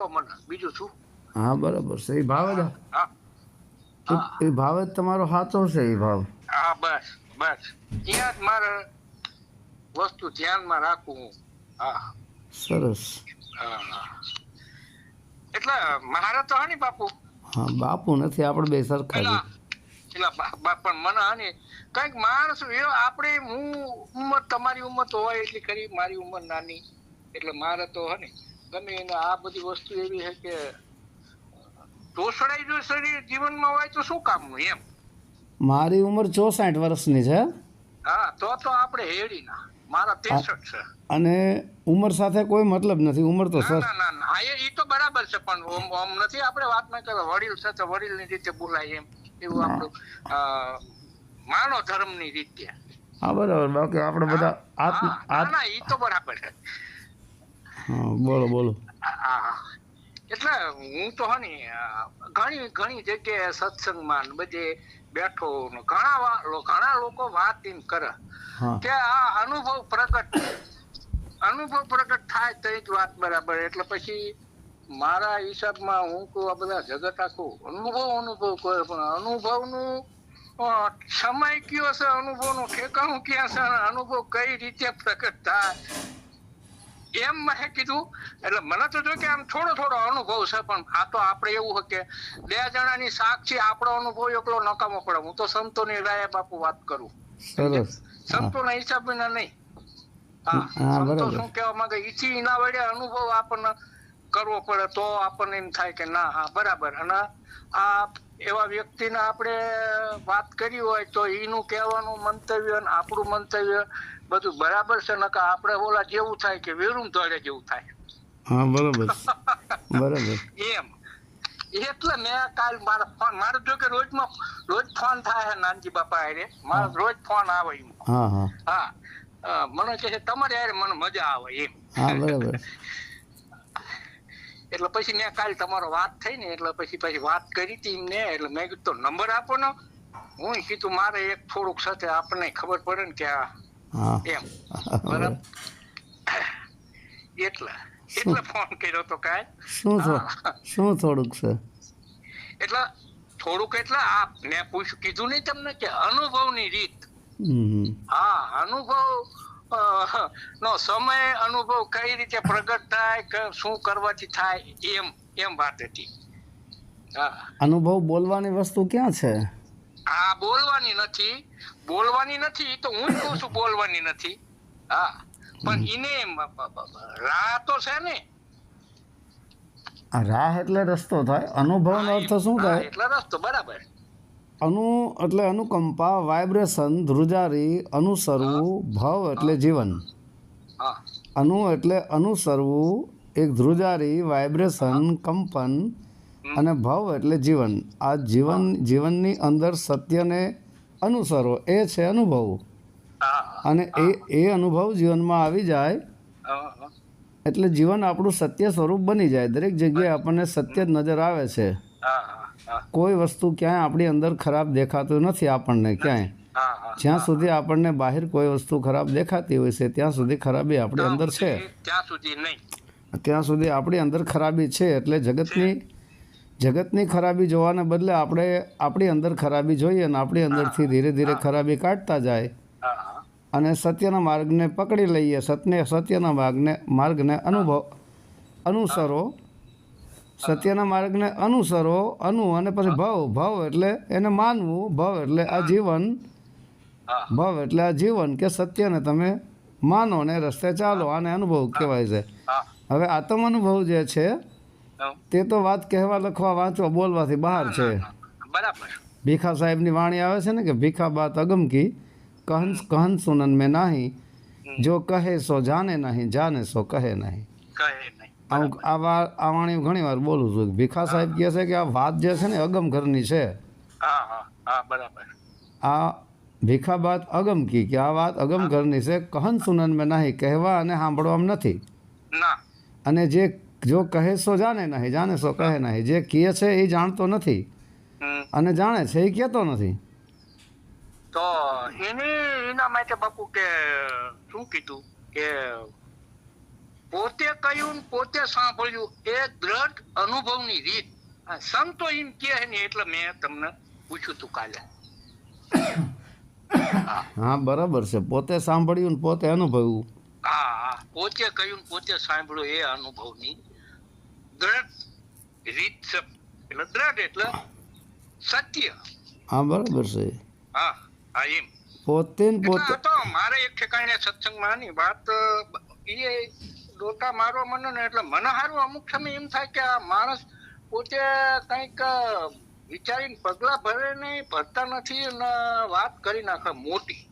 મને બીજું શું. હા બરાબર છે. એ ભાવ જ હા હા એ ભાવ જ તમારો સાચો છે. એ ભાવ હા બસ બસ ત્યાં જ મારે વસ્તુ ધ્યાનમાં રાખવું હું. હા સરસ. હા એટલે મારે તો હે બાપુ હા બાપુ નથી, આપણે બે સરખા જ. પેલા પેલા પણ મને હે કઈક માણસ આપણે હું ઉંમર તમારી ઉંમર તો હોય એટલી ખરી, મારી ઉંમર નાની, એટલે મારે તો હે ને ગમે એને આ બધી વસ્તુ એવી છે કે તોસડાઈ જો શરીર જીવનમાં હોય તો શું કામનું એમ. મારી ઉંમર 64 વર્ષની છે. હા તો આપણે હેડી ના. મારા 63 છે. અને ઉંમર સાથે કોઈ મતલબ નથી. ઉંમર તો ના સર ના ના ના હા એ તો બરાબર છે, પણ ઓમ નથી આપણે વાતમાં કે વડીલ છે તો વડીલની રીતે બોલાય એમ, એવું આપણું માનવ ધર્મની રીતે. હા બરાબર. બાકી આપણે બધા હા ના ના એ તો બરાબર છે. હા બોલો બોલો. હા એટલે હું તો હે ઘણી ઘણી જગ્યાએ સત્સંગમાં બધે બેઠો, ઘણા લોકો વાત એમ કરે હા કે આ અનુભવ પ્રગટ થાય તો જ વાત બરાબર. એટલે પછી મારા હિસાબમાં હું કહું આ બધા જગત આખું અનુભવ કરે, પણ અનુભવનું સમય કયો છે, અનુભવનું ઠેકાણું ક્યાં છે, અનુભવ કઈ રીતે પ્રગટ થાય એમ મેં કીધું. એટલે મને તો જો કે આમ થોડો અનુભવ છે, પણ આ તો આપણે એવું હોય કે 2 જણાની સાક્ષી આપણો અનુભવ એકલો નકામો પડે. હું તો સંતોની રાય બાપુ વાત કરું, સમજે, સરસ. હા સંતોના હિસાબે નહીં. હા હા સંતો બરાબર. શું કહેવા માંગે, ઈથી એના વડે અનુભવ આપણને કરવો પડે તો આપણને એમ થાય કે ના હા બરાબર. અને આ એવા વ્યક્તિને આપણે વાત કરી હોય તો એનું કહેવાનું મંતવ્ય અને આપણું મંતવ્ય બધું બરાબર છે. નકા આપણે ઓલા જેવું થાય કે વેરું ધોળે જેવું થાય. હા બરાબર બરાબર. એમ એટલે મેં કાલ મારે જો કે રોજ ફોન થાય નાનજી બાપા હારે, મારે રોજ ફોન આવે એમ. હા હા હા મને કહે છે તમારે યાર મને મજા આવે એમ. હા બરાબર. એટલે પછી મેં કાલ તમારો વાત થઈ ને એટલે પછી વાત કરી હતી એમને. એટલે મેં કીધું તો નંબર આપો ને, હું કીધું મારે એક થોડુંક સાથે આપણને ખબર પડે ને કે આ હા એમ બરાબર. બરાબર. એટલે શું ફોન કર્યો તો કાલ. શું હા શું થોડુંક છે. એટલે થોડુંક એટલે આ મેં કીધું નહીં તમને કે અનુભવની રીત. હા અનુભવ નો સમય, અનુભવ કઈ રીતે પ્રગટ થાય, શું કરવાથી થાય એમ વાત હતી. હા અનુભવ બોલવાની વસ્તુ ક્યાં છે. હા બોલવાની નથી તો હું જ કઉ છું બોલવાની નથી. હા પણ એને રાહ તો છે ને. રાહ એટલે રસ્તો થાય. અનુભવનો અર્થ શું થાય. એટલે રસ્તો બરાબર. એટલે અનુકંપા, વાઇબ્રેશન, ધ્રુજારી, અનુસરવું. ભવ એટલે જીવન. હા એટલે અનુસરવું, એક ધ્રુજારી, વાઇબ્રેશન, કંપન, અને ભવ એટલે જીવન. આ જીવનની અંદર સત્યને અનુસરો એ છે અનુભવ. અને એ અનુભવ જીવનમાં આવી જાય એટલે જીવન આપણું સત્ય સ્વરૂપ બની જાય. દરેક જગ્યાએ આપણને સત્ય જ નજર આવે છે. કોઈ વસ્તુ ક્યાંય આપણી અંદર ખરાબ દેખાતું નથી આપણને ક્યાંય. જ્યાં સુધી આપણને બહાર કોઈ વસ્તુ ખરાબ દેખાતી હોય છે ત્યાં સુધી ખરાબી આપણી અંદર છે. ત્યાં સુધી આપણી અંદર ખરાબી છે. એટલે જગતની ખરાબી જોવાને બદલે આપણે આપણી અંદર ખરાબી જોઈએ અને આપણી અંદરથી ધીરે ધીરે ખરાબી કાઢતા જાય અને સત્યના માર્ગને પકડી લઈએ. સત્યના માર્ગને અનુસરો. સત્યના માર્ગને અનુસરો. અને પછી ભવ એટલે એને માનવું. ભવ એટલે આ જીવન. કે સત્યને તમે માનો ને રસ્તે ચાલો. આને અનુભવ કહેવાય છે. હવે આત્મ અનુભવ જે છે તે તો વાત કહેવા, લખવા, વાંચવા, બોલવાથી બહાર છે. ભીખા સાહેબની વાણી આવે છે ને કે ભીખા બાત અગમ કી, કહન સુનન મેં નાહી, જો કહે સો જાને નહીં, જાને સો કહે નહીં. આ વાણી ઘણી વાર બોલું છું. ભીખા સાહેબ કહે છે કે આ વાત જે છે ને અગમ ઘરની છે. આ ભીખા બાત અગમ કી, કે આ વાત અગમ ઘરની છે. કહન સુનન મેં નહીં, કહેવા અને સાંભળવામાં નથી. અને જો કહે સો જાને નહીં, જાને સો કહે નહીં. જે કહે છે એ જાણતો નથી અને જાણે છે એ કહેતો નથી. તો એના માટે બાપુ કે શું કીધું કે પોતે કહ્યું ને પોતે સાંભળ્યું એ દ્રઢ અનુભવની રીત. આ સંતો એમ કહે ને એટલે મેં તમને પૂછ્યું તું કાલે. હા બરાબર છે, પોતે સાંભળ્યું ને પોતે અનુભવ્યું. હા હા, પોતે કહ્યું ને પોતે સાંભળ્યું એ અનુભવની દ્રઢ રીત છે. એટલે દ્રઢ એટલે સત્ય. હા બરાબર છે, હા હા એમ. પોતે ને પોતે. એટલે તો મારે એક ઠેકાણે સત્સંગમાં ની વાત એ ડોટા મારવા મને ને એટલે મને સારું અમુક સમય એમ થાય કે આ માણસ પોતે કંઈક વિચારીને પગલા ભરે નહીં, ભરતા નથી ને વાત કરી નાખે મોટી.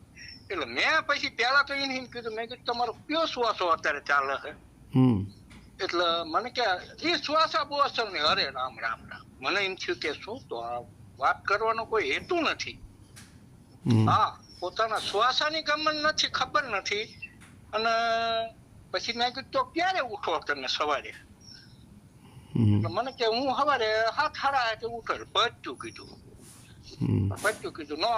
એટલે મેં પછી પહેલા તો એને એમ કીધું, મેં કીધું તમારો કયો શ્વાસો અત્યારે ચાલે છે? એટલે મને કે એ શ્વાસા બહુ અસર નહીં. અરે રામ રામ રામ. મને એમ થયું કે શું તો આ વાત કરવાનો કોઈ હેતુ નથી. હા, પોતાના શ્વાસાની ગમન નથી, ખબર નથી. અને પછી મેં કીધું તો ક્યારે ઉઠો તમે સવારે? મને કે હું સવારે 7:30 ઉઠે. પચ્યું કીધું નો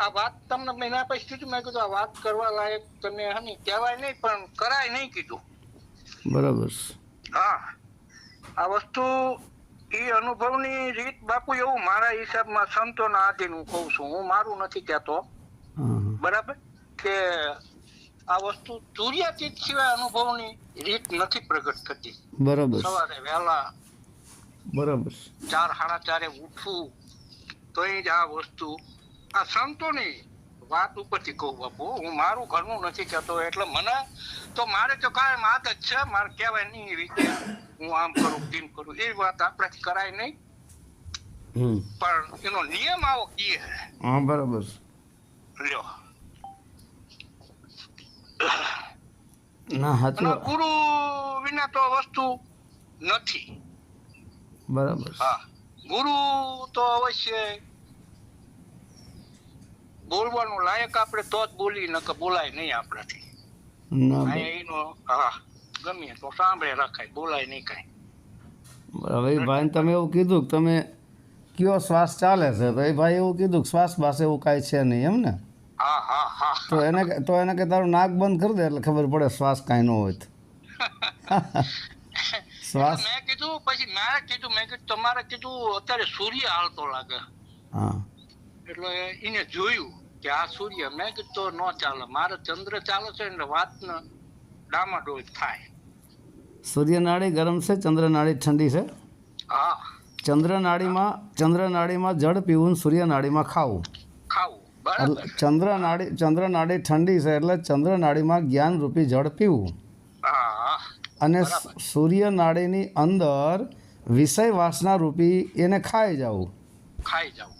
આ વાત તમને મહિના પછી કીધું. મેં કીધું આ વાત કરવા લાયક તમે હની કહેવાય નહીં પણ કરાય નહીં કીધું. બરાબર. હા, આ વસ્તુ એ અનુભવની રીત બાપુ એવું મારા હિસાબમાં સંતોના આધીન હું કહું છું, હું મારું નથી કહેતો. બરાબર કે આ વસ્તુ સૂર્યાતીત સિવાય અનુભવની રીત નથી પ્રગટ થતી. બરાબર. સવારે વહેલા બરાબર 4-4:30 ઉઠવું તો જ આ વસ્તુ આ સંતોની વાત ઉપરથી કહું બાપુ. હું મારું ઘરનું નથી કહેતો. એટલે મને તો મારે તો કાયમ આદત છે, મારે કહેવાય નહીં એ રીતે હું આમ કરું તેમ કરું. એ વાત આપણાથી કરાય નહીં, પણ એનો નિયમ આવો કીએ. હા બરાબર. લ્યો ના સાચું. ગુરુ વિના તો વસ્તુ નથી. બરાબર. હા, ગુરુ તો અવશ્ય બોલવાનું લાયક આપણે તો જ બોલી, નકર બોલાય નહીં આપણાથી. એનો હા ગમે તો સાંભળે રખાય, બોલાય નહીં કાંઈ. બરાબર. ભાઈ તમે એવું કીધું કે તમે કયો શ્વાસ ચાલે છે, તો એ ભાઈ એવું કીધું કે શ્વાસ પાસે એવું કાંઈ છે નહીં, એમ ને? હા હા હા. તો એને કે તારું નાક બંધ કરી દે એટલે ખબર પડે શ્વાસ કાંઈ ન હોય. શ્વાસ મેં કીધું પછી મેં કીધું તમારે કીધું અત્યારે સૂર્ય હાલતો લાગે. હા, એટલે એને જોયું કે આ સૂર્ય. મેં કીધું તો ન ચાલે, મારે ચંદ્ર ચાલે છે એટલે વાત ને ડામાડોળ થાય. સૂર્ય નાડી ગરમ છે, ચંદ્ર નાડી ઠંડી છે. હા, ચંદ્ર નાડીમાં જળ પીવું, સૂર્ય નાડીમાં ખાવું. બરાબર. ચંદ્ર નાડી ઠંડી છે એટલે ચંદ્ર નાડીમાં જ્ઞાન રૂપી જળ પીવું. હા, અને સૂર્ય નાડીની અંદર વિષય વાસના રૂપી એને ખાઈ જવું.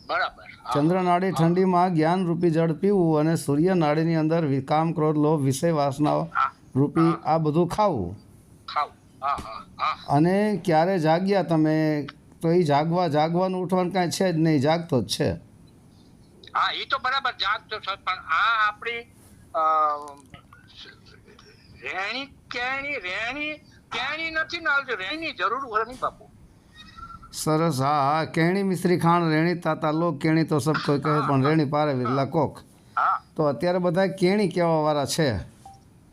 બરાબર. ચંદ્ર નાડી ઠંડીમાં જ્ઞાન રૂપી જળ પીવું અને સૂર્ય નાડીની અંદર કામ, ક્રોધ, લોભ, વિષય વાસના રૂપી આ બધું ખાવું. અને ક્યારે જાગ્યા તમે તો એ જાગવાનું ઉઠવાનું કાંઈ છે જ નહીં, જાગતો જ છે. હા, એ તો બરાબર જાગતો છે. પણ આ આપણી રેણી નથી ને, રેણી જરૂર હોય નહીં બાપુ. સરસ. હા, કેણી મિશ્રી ખાણ રેણી તાતા લોક, કેણી તો સબ કોઈ કહે પણ રેણી પારે વિરલા કોક. તો અત્યારે બધા કેણી કહેવા વાળા છે.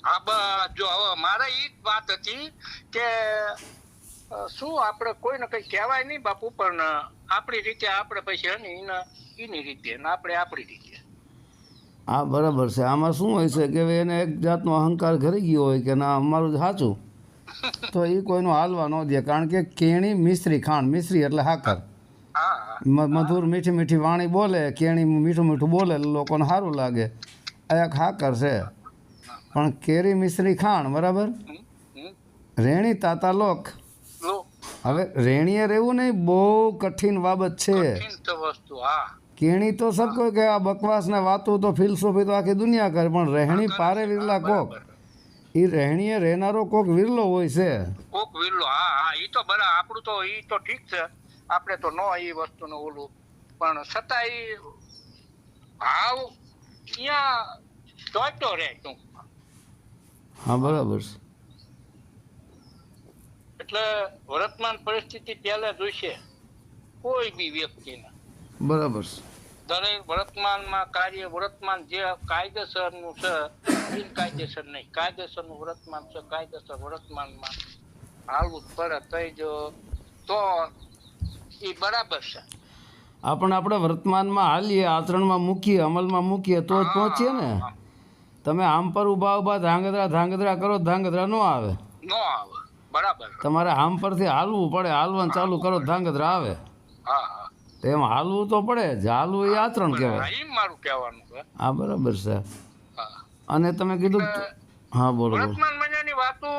હા, જો હવે મારે એ જ વાત હતી કે શું આપણે કોઈને કઈ કહેવાય નહીં બાપુ, પણ આપણી રીતે આપણે પછી એની રીતે ને આપણે આપણી રીતે. હા બરાબર છે. આમાં શું હોય છે કે એને એક જાતનો અહંકાર ઘરી ગયો હોય કે ના અમારું સાચું, તો એ કોઈનું હાલવા ન દે. કારણ કે કેણી મિશ્રી ખાણ, મિશ્રી એટલે હાકર, મધુર મીઠી મીઠી વાણી બોલે, કેણી મીઠું મીઠું બોલે એટલે લોકોને સારું લાગે. એક હાકર છે. પણ કેરી મિશ્રી ખાણ, બરાબર. રેણી તાતા લોક. હવે રેણીએ રહેવું નહીં, બહુ કઠિન બાબત છે. કેણી તો સબ કોઈ કે આ બકવાસ ને વાતો તો ફિલસોફી તો આખી દુનિયા કરે, પણ રહેણી પારે વિરલા કોક. એ રહેણીએ રહેનારો કોક વિરલો હોય છે. કોક વિરલો. હા, એ તો બરાબર. આપણું તો એ તો ઠીક છે, આપણે તો ન એ વસ્તુને ઓલું, પણ છતાં એ ભાવ અહીંયા ચોટતો રહે. હા બરાબર. એટલે વર્તમાન પરિસ્થિતિ પહેલા જોઈશે કોઈ બી વ્યક્તિને. બરાબર. દરેક વર્તમાનમાં કાર્ય, વર્તમાન જે કાયદેસરનું છે બિનકાયદેસર નહીં. કાયદેસરનું વર્તમાન છે, કાયદેસર વર્તમાનમાં હાલવું જ પડે. થઈ જો તો એ બરાબર છે. આપણે વર્તમાનમાં હાલીએ, આચરણમાં મૂકીએ, અમલમાં મૂકીએ તો જ પહોંચીએ ને. તમે આમ પર ઊભા ધાંગધ્રા કરો, ધાંગધ્રા ન આવે. ન આવે. બરાબર. તમારે આમ પરથી હાલવું પડે, હાલવાનું ચાલુ કરો ધાંગધ્રા આવે. હા હા. તો એમ હાલવું તો પડે જ. હાલવું એ આચરણ કહેવાય. હા, ઈ મારું કહેવાનું છે. હા, બરાબર છે. હા. અને તમે કીધું હા, બોલો. વર્તમાન મહિનાની વાતો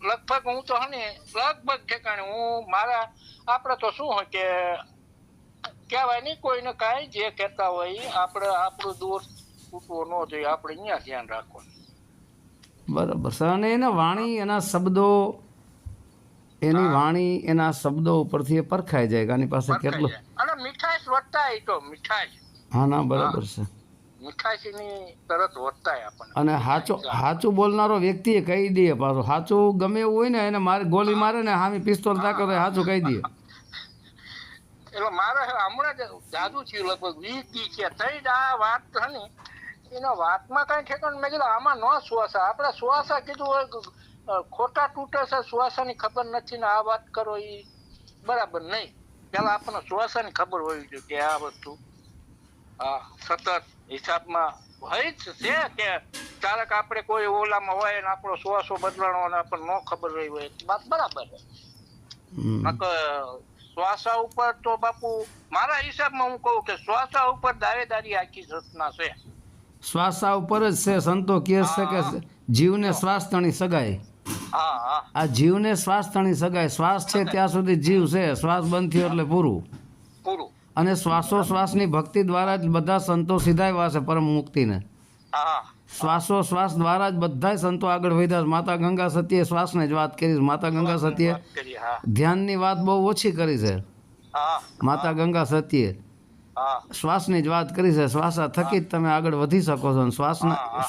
લગભગ હું તો હને લગભગ ઠેકાણે હું મારા આપણે તો શું હોય કે કહેવાય નહીં કોઈને કાંઈ જે કહેતા હોય ઈ આપણે આપણું દૂર તૂટવો ન જોઈએ. આપણે અહીંયા ધ્યાન રાખવાનું. બરાબર છે. અને એના વાણી, એના શબ્દો, એની વાણી, એના શબ્દો ઉપરથી એ પરખાઈ જાય કે આની પાસે કેટલો. અને મીઠાશ વધતાય તો મીઠાશ. હા, ના, બરાબર છે. મીઠાશની તરત વધતાય આપણને. અને સાચું બોલનારો વ્યક્તિ કહી દે પાછો. સાચું ગમે એવું હોય ને એને મારે ગોલી મારે ને હામી પિસ્તોલ તાકે તો સાચું કહી દે. એટલે મારે હમણાં જ જાદુ થયું લગભગ 20 દી છે. થઈ જ આ વાત છે ને એના વાતમાં કઈ ઠેકાણ. મેં કીધું આમાં ન શ્વાસા આપણે શ્વાસા કીધું હોય ખોટા તૂટે છે, શ્વાસાની ખબર નથી ને આ વાત કરો એ બરાબર નહીં. પેલા આપણને શ્વાસાની ખબર હોવી જોઈએ કે આ વસ્તુ હા સતત હિસાબમાં હોય જ છે કે ક્યારેક આપણે કોઈ ઓલામાં હોય ને આપણો શ્વાસો બદલાણો અને આપણને ન ખબર રહી હોય વાત બરાબર છે. શ્વાસા ઉપર તો બાપુ મારા હિસાબમાં હું કહું કે શ્વાસા ઉપર દાવેદારી આખી રચના છે. શ્વાસા ઉપર જ છે. સંતો કહે છે કે જીવને શ્વાસ તણી સગાય. હા હા. આ જીવને શ્વાસ તણી સગાય. શ્વાસ છે ત્યાં સુધી જીવ છે. શ્વાસ બંધ થયો એટલે પૂરું. પૂરું. અને શ્વાસોશ્વાસની ભક્તિ દ્વારા જ બધા સંતો સીધાવ્યા છે પરમ મુક્તિને. હા. શ્વાસોશ્વાસ દ્વારા જ બધા સંતો આગળ વધ્યા. માતા ગંગા સતીએ શ્વાસની જ વાત કરી. માતા ગંગા સતીએ ધ્યાનની વાત બહુ ઓછી કરી છે. માતા ગંગા સતીએ શ્વાસની જ વાત કરી છે. શ્વાસા થકી જ તમે આગળ વધી શકો છો.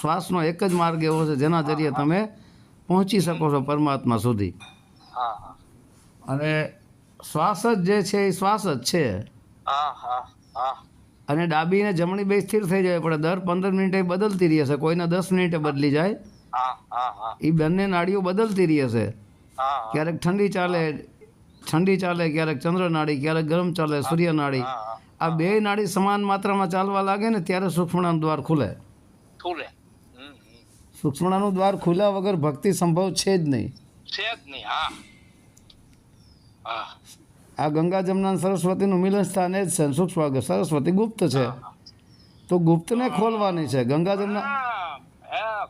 શ્વાસનો એક જ માર્ગ એવો છે જેના જરીએ તમે પહોંચી શકો છો પરમાત્મા સુધી. અને શ્વાસ જ જે છે એ શ્વાસ જ છે. અને ડાબી ને જમણી બે સ્થિર થઈ જાય પડે. દર 15 મિનિટે બદલતી રહે છે. કોઈને 10 મિનિટે બદલી જાય. એ બંને નાડીઓ બદલતી રહે છે. ક્યારેક ઠંડી ચાલે, ક્યારેક ચંદ્ર નાડી, ક્યારેક ગરમ ચાલે સૂર્ય નાડી. આ બે નાડી સમાન માત્રામાં ચાલવા લાગે ને ત્યારે સુષુમ્નાનું દ્વાર ખુલે. સુષુમ્નાનું દ્વાર ખુલ્યા વગર ભક્તિ સંભવ છે જ નહીં. આ ગંગા જમના સરસ્વતીનું મિલન સ્થાન એ જ છે. સૂક્ષ્મ સરસ્વતી ગુપ્ત છે તો ગુપ્તને ખોલવાની છે. ગંગા જમના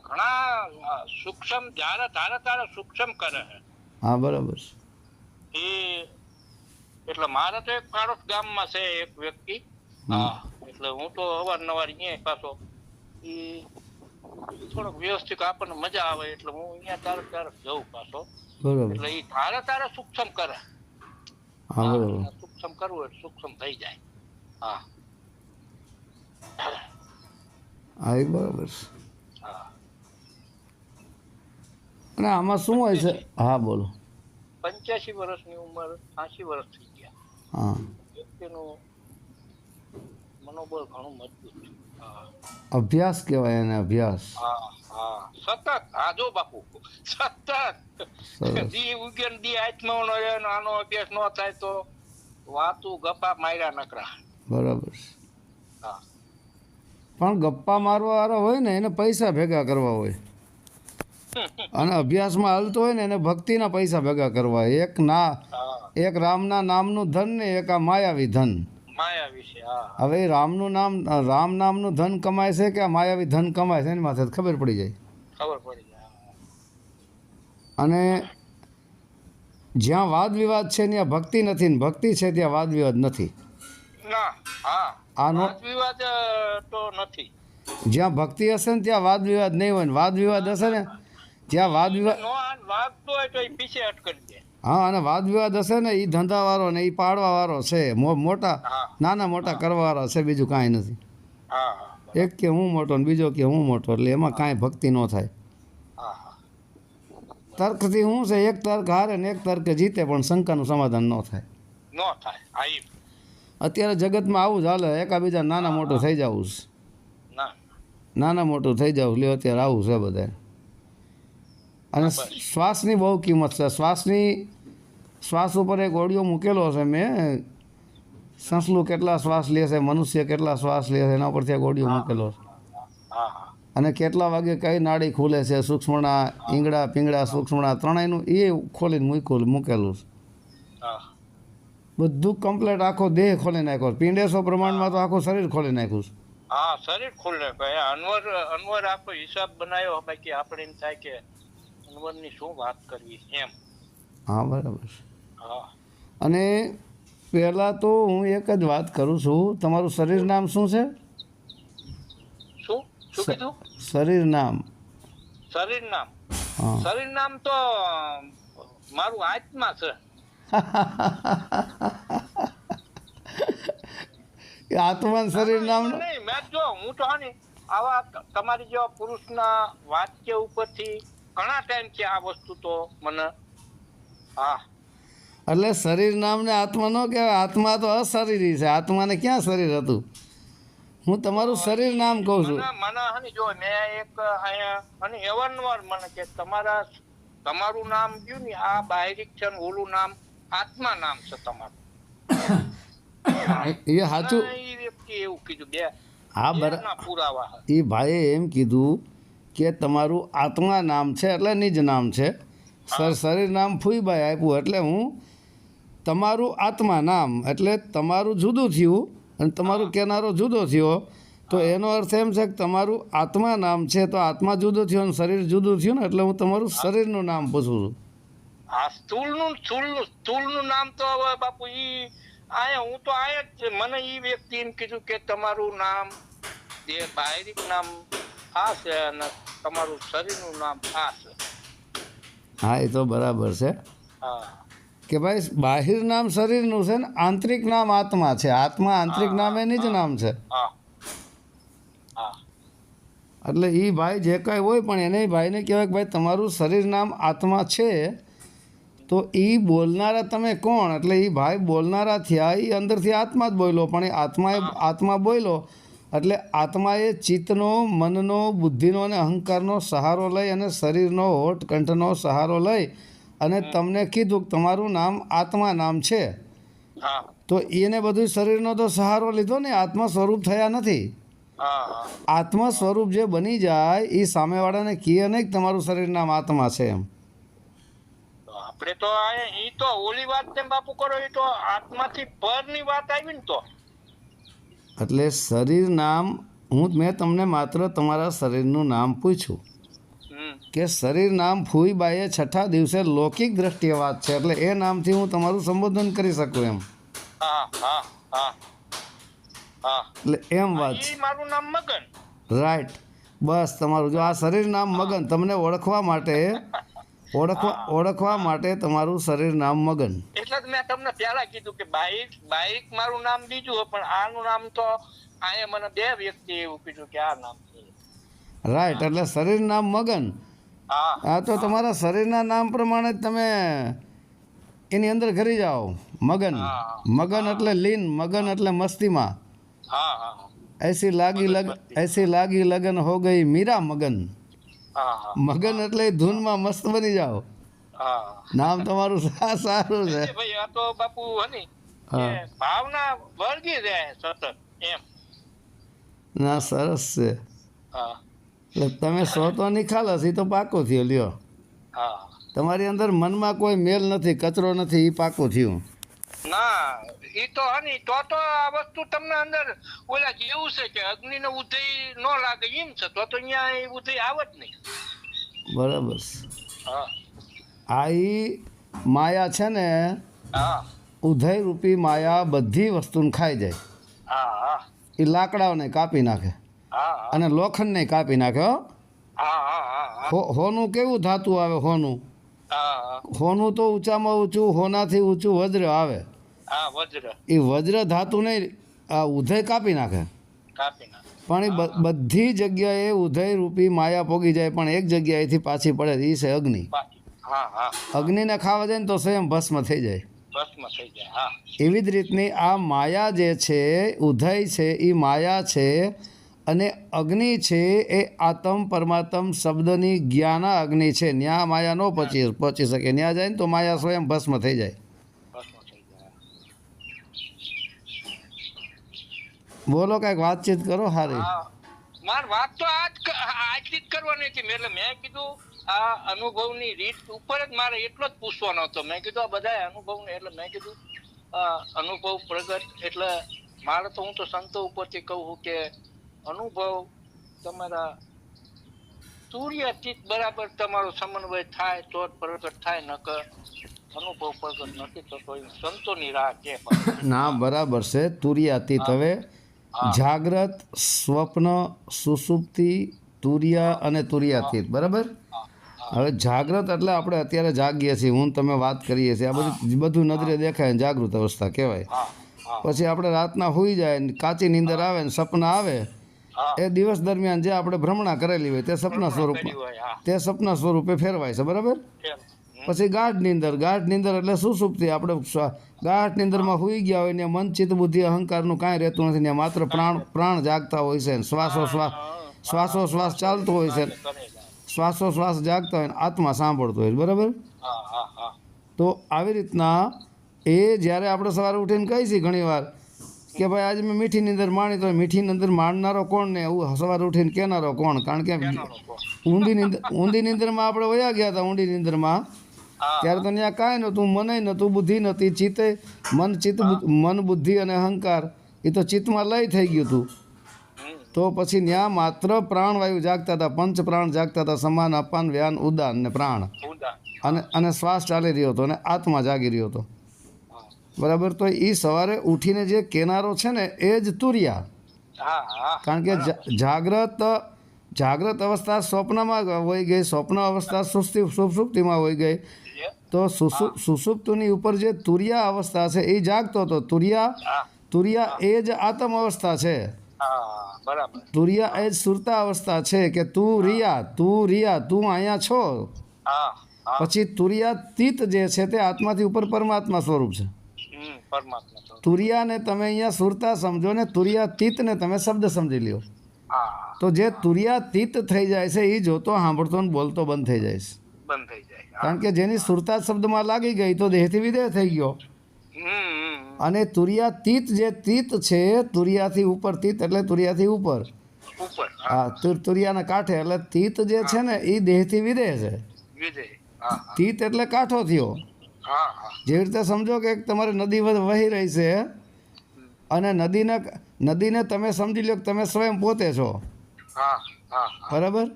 ઘણા સૂક્ષ્મ તારે સૂક્ષ્મ કરે છે. હા, બરાબર છે. એટલે મારે તો એક પાડોશ ગામમાં છે એક વ્યક્તિ. એટલે હું તો અવારનવાર અહીંયા પાછો એ થોડોક વ્યવસ્થિત આપણને મજા આવે એટલે હું અહીંયા તારે જઉં પાછો. બરાબર. એટલે એ તારે સૂક્ષ્મ કરે. હા, બરાબર. સૂક્ષ્મ કરવું એટલે સૂક્ષ્મ થઈ જાય. હા હા, એ બરાબર છે. અને આમાં શું હોય છે? હા, બોલો. 85 વર્ષની ઉંમર 80 વર્ષ થઈ ગયા. હા, વ્યક્તિનું મનોબળ ઘણું મજબૂત છે. અભ્યાસ કહેવાય એને. અભ્યાસ. સતત. હા જો બાપુ સતત દી ઉગેન દી આત્મા નો આનો અભ્યાસ ન થાય તો વાતું ગપ્પા માર્યા નકરા. બરાબર. પણ ગપ્પા મારવા વાળા હોય ને એને પૈસા ભેગા કરવા હોય. અને અભ્યાસમાં હાલતો હોય ને એને ભક્તિના પૈસા ભેગા કરવા. એક રામના નામનું ધન ને એક આ માયાવી ધન. હવે રામનું નામ, રામ નામનું ધન કમાય છે કે આ માયાવી ધન કમાય છે એની માથે ખબર પડી જાય. અને જ્યાં વાદ વિવાદ છે ત્યાં ભક્તિ નથી ને ભક્તિ છે ત્યાં વાદ વિવાદ નથી. જ્યાં ભક્તિ હશે ને ત્યાં વાદ વિવાદ નહીં હોય ને વાદ વિવાદ હશે ને જ્યાં વાદ વિવાદ હા અને વાદ વિવાદ હશે ને એ ધંધાવાળો ને એ પાડવાવાળો છે. મોટા નાના મોટા કરવાવાળો છે, બીજું કાંઈ નથી. એક કે હું મોટો ને બીજો કે હું મોટો, એટલે એમાં કાંઈ ભક્તિ ન થાય. તર્કથી શું છે, એક તર્ક હારે ને એક તર્ક જીતે પણ શંકાનું સમાધાન ન થાય. અત્યારે જગતમાં આવું જ હાલે, એકાબીજા નાના મોટું થઈ જવું છે. નાના મોટું થઈ જાવ લ્યો અત્યારે આવું છે બધાય. અને શ્વાસની બહુ કિંમત છે. શ્વાસ ઉપર એક ઓડિયો મૂકેલો છે મેં. સસલું કેટલા શ્વાસ લે છે, મનુષ્ય કેટલા શ્વાસ લે છે, એના પરથી એક ઓડિયો મૂકેલો છે. હા હા અને કેટલા વાગે કઈ નાડી ખુલે છે, સૂક્ષ્મણા, ઈંગડા પિંગળા સૂક્ષ્મણા ત્રણેયનું એ ખોલીને મૂકેલું છે. હા બધું કમ્પ્લેટ આખો દેહ ખોલી નાખ્યો. પિંડેસો પ્રમાણમાં તો આખું શરીર ખોલી નાખ્યું છે. હા શરીર ખુલ્લે અનવર આખો હિસાબ બનાવ્યો. બાકી આપણે એમ થાય કે અનવરની શું વાત કરવી એમ. હા બરાબર છે. હા અને પહેલાં તો હું એક જ વાત કરું છું, તમારું શરીર નામ શું છે? શું શું કીધું? શરીર નામ. શરીર નામ? હા. શરીર નામ તો મારું આત્મા છે. એ આત્મા શરીર નામ નહીં, મેં જો હું તો હા ને આવા તમારી જેવા પુરુષના વાક્ય ઉપરથી ઘણા ટાઈમ છે આ વસ્તુ તો મને. હા એટલે શરીર નામને આત્મા ન કહેવાય. આત્મા તો અશરીરી છે. આત્માને ક્યાં શરીર હતું? હું તમારું શરીર નામ કહું છું. મને હની જો મેં એક અહીંયા અને અવારનવાર મને કે તમારું નામ ગયું ને આ બાહ્યિક છે ને ઓલું નામ આત્મા નામ છે તમારું. એ સાચું. એ વ્યક્તિ એવું કીધું બે હા બેના પુરાવા છે. એ ભાઈએ એમ કીધું કે તમારું આત્મા નામ છે એટલે નિજ નામ છે. શરીર નામ ફૂઈબાઈ આપ્યું એટલે હું તમારું આત્મા નામ એટલે તમારું જુદું થયું અને તમારું કહેનારો જુદો થયો. તો એનો અર્થ એમ છે કે તમારું આત્મા નામ છે તો આત્મા જુદો થયો અને શરીર જુદું થયું ને એટલે હું તમારું શરીરનું નામ પૂછું છું. આ સ્થૂળનું નામ તો હવે બાપુ ઈ આયા હું તો આયા જ મને ઈ વ્યક્તિ એમ કીધું કે તમારું નામ જે બાહ્યિક નામ આ છે અને તમારું શરીરનું નામ આ છે. હા એ તો બરાબર છે હા કે ભાઈ બાહિર નામ શરીરનું છે ને આંતરિક નામ આત્મા છે. આત્મા આંતરિક નામ એ નિજ નામ છે. હા હા એટલે એ ભાઈ જે કાંઈ હોય પણ એને ભાઈને કહેવાય કે ભાઈ તમારું શરીર નામ આત્મા છે. તો એ બોલનારા તમે કોણ? એટલે એ ભાઈ બોલનારા થયા. એ અંદરથી આત્મા જ બોલ્યો પણ એ આત્મા બોલ્યો એટલે આત્માએ ચિત્તનો, મનનો, બુદ્ધિનો અને અહંકારનો સહારો લઈ અને શરીરનો, હોઠ કંઠનો સહારો લઈ અને તમને કીધું કે તમારું નામ આત્મા નામ છે. હા તો એને બધું શરીરનો તો સહારો લીધો ને, આત્મા સ્વરૂપ થયા નથી. હા આત્મા સ્વરૂપ જે બની જાય એ સામેવાળાને કહે નહીં કે તમારું શરીર નામ આત્મા છે એમ. આપણે તો ઈ તો ઓલી વાત તેમ બાપુ કરો એ તો આત્માથી પરની વાત આવી ને તો. એટલે શરીર નામ મેં તમને માત્ર તમારા શરીરનું નામ પૂછ્યું કે શરીર નામ ફૂઈબાઈએ છઠ્ઠા દિવસે લૌકિક દ્રષ્ટિએ વાત છે એટલે એ નામથી હું તમારું સંબોધન કરી શકું એમ. હા હા હા હા એટલે એમ વાત છે. ઈ મારું નામ મગન. રાઈટ. બસ તમારું જો આ શરીર નામ મગન તમને ઓળખવા માટે તમારું શરીર નામ મગન. એટલે જ મેં તમને પહેલા કીધું કે બાઈક મારું નામ બીજું હોય પણ આનું નામ તો અહીંયા મને બે વ્યક્તિ એવું કીધું કે આ નામ છે. રાઈટ. એટલે શરીર નામ મગન. હા હા તો તમારા શરીરના નામ પ્રમાણે જ તમે એની અંદર ઘરી જાઓ. મગન. મગન એટલે લીન, મગન એટલે મસ્તીમાં. હા હા ऐसी लागी लगन हो गई मीरा मगन. હા હા મગન એટલે ધૂનમાં મસ્ત બની જાઓ. હા નામ તમારું સારું છે. ભાઈ આ તો બાપુ હની હા. ભાવના વળગી જાય સતત એમ. ના સરસ છે. હા એટલે તમે સો તો નિખાલસ એ તો પાકો થયો લ્યો. હા તમારી અંદર મનમાં કોઈ મેલ નથી, કચરો નથી, એ પાકું થયું. ના ઈ તો હની તો આ વસ્તુ તમને અંદર ઓલા જેવું છે કે અગ્નિનો ઉદય ન લાગે એમ છે તો અહીંયા એ ઉદય આવે જ નહીં. બરાબર છે. હા આ ઈ માયા છે ને, હા ઉદય રૂપી માયા બધી વસ્તુને ખાઈ જાય. હા હા એ લાકડાઓને કાપી નાખે હા અને લોખંડને કાપી નાખે. હો હા હા હોનું કેવું ધાતુ આવે? હા હોનું તો ઊંચામાં ઊંચું, હોનાથી ઊંચું વજ્ર આવે. હા વજ્ર એ વજ્ર ધાતુને આ ઉદય કાપી નાખે. કાપી નાખે. પણ એ બધી જગ્યાએ ઉદય રૂપી માયા પોગી જાય પણ એક જગ્યાએથી પાછી પડે એ છે અગ્નિ. હા હા અગ્નિને ખાવા જાય ને તો સ્વયં ભસ્મ થઈ જાય. ભસ્મ થઈ જાય. હા એવી જ રીતની આ માયા જે છે, ઉદય છે, એ માયા છે અને અગ્નિ છે એ આત્મ પરમાત્મ શબ્દની જ્ઞાના અગ્નિ છે. ન્યા માયા ન પહોંચી શકે. ન્યા જાય ને તો માયા સ્વયં ભસ્મ થઈ જાય. ભસ્મ થઈ જાય. બોલો કાંઈક વાતચીત કરો હારી. હા, મારી વાત તો આજથી જ કરવાની હતી. એટલે મેં કીધું આ અનુભવની રીત ઉપર જ મારે એટલો જ પૂછવાનો હતો. મેં કીધું આ બધા અનુભવ ને, એટલે મેં કીધું અનુભવ પ્રગટ એટલે મારે તો, હું તો સંતો ઉપરથી કહું કે અનુભવ તમારા સૂર્યચિત બરાબર તમારો સમન્વય થાય તો જ પ્રગટ થાય, નકર અનુભવ પ્રગટ નથી થતો. એ સંતોની રાહ છે. ના બરાબર છે. તુર્યાતીત. હવે જાગ્રત, સ્વપ્ન, સુષુપ્તિ, તુર્યા અને તુર્યાતીત. બરાબર. હવે જાગ્રત એટલે આપણે અત્યારે જાગીએ છીએ, હું તમે વાત કરીએ છીએ, આ બધું નજરે દેખાય ને જાગૃત અવસ્થા કહેવાય. પછી આપણે રાતના સૂઈ જાય ને કાચી નીંદર આવે ને સપના આવે, એ દિવસ દરમિયાન જે આપણે ભ્રમણા કરેલી હોય તે સપના સ્વરૂપે ફેરવાય છે. બરાબર. પછી ગાઢ નીંદર એટલે સુસુપ્તિ. આપણે ગાઢ નીંદરમાં સૂઈ ગયા હોય ને મન, ચિત્ત, બુદ્ધિ, અહંકારનું કાંઈ રહેતું નથી ને માત્ર પ્રાણ જાગતા હોય છે. શ્વાસોશ્વાસ ચાલતો હોય છે. શ્વાસોશ્વાસ જાગતા હોય ને આત્મા સાંભળતો હોય. બરાબર. તો આવી રીતના એ જ્યારે આપણે સવારે ઉઠીને કહીએ છીએ ઘણી વાર કે ભાઈ આજે મેં મીઠી નીંદર માણી, તો મીઠી નીંદર માણનારો કોણ ને એવું સવારે ઉઠીને કહેનારો કોણ? કારણ કે ઊંધી નીંદરમાં આપણે વયા ગયા હતા. ઊંડી નીંદરમાં ત્યારે તો ત્યાં કાંઈ નહોતું, મનય નહોતું, બુદ્ધિ નહોતી. મન, બુદ્ધિ અને અહંકાર એ તો ચિત્તમાં લય થઈ ગયું હતું. તો પછી ત્યાં માત્ર પ્રાણવાયુ જાગતા હતા. પંચ પ્રાણ જાગતા હતા. સમાન, અપાન, વ્યાન, ઉદાન ને પ્રાણ, અને શ્વાસ ચાલી રહ્યો હતો અને આત્મા જાગી રહ્યો હતો. બરાબર. તો એ સવારે ઉઠીને જે કેનારો છે ને એ જ તુર્યા. કારણ કે જાગ્રત અવસ્થા સ્વપ્નમાં હોઈ ગઈ, સ્વપ્ન અવસ્થા સુષુપ્તિમાં હોઈ ગઈ. તો સુષુપ્તિની ઉપર જે તુર્યા અવસ્થા છે એ જાગતો હતો. તુર્યા એ જ આત્મ અવસ્થા છે. તુર્યા એ જ સુરતા અવસ્થા છે કે તું રિયા, તું અહીંયા છો. પછી તુર્યાતીત જે છે તે આત્માથી ઉપર પરમાત્મા સ્વરૂપ છે. તુર્યાને તમે અહીંયા સુરતા સમજો ને તુર્યાતીતને તમે શબ્દ સમજી લ્યો. તો જે તુર્યાતીત થઈ જાય છે એ જોતો, સાંભળતો ને બોલતો બંધ થઈ જાય છે. કારણ કે જેની સુરતા શબ્દમાં લાગી ગઈ તો દેહથી વિદેહ થઈ ગયો. અને તુર્યાતીત જે તીત છે, તુર્યાથી ઉપર તીત એટલે તુર્યાથી ઉપર. હા, તુર્યાના કાંઠે એટલે તીત જે છે ને એ દેહથી વિદેહ છે. તીત એટલે કાંઠો થયો. જેવી રીતે સમજો કે તમારે નદી વહી રહી છે અને નદીને તમે સમજી લો કે તમે સ્વયં પોતે છો. બરાબર.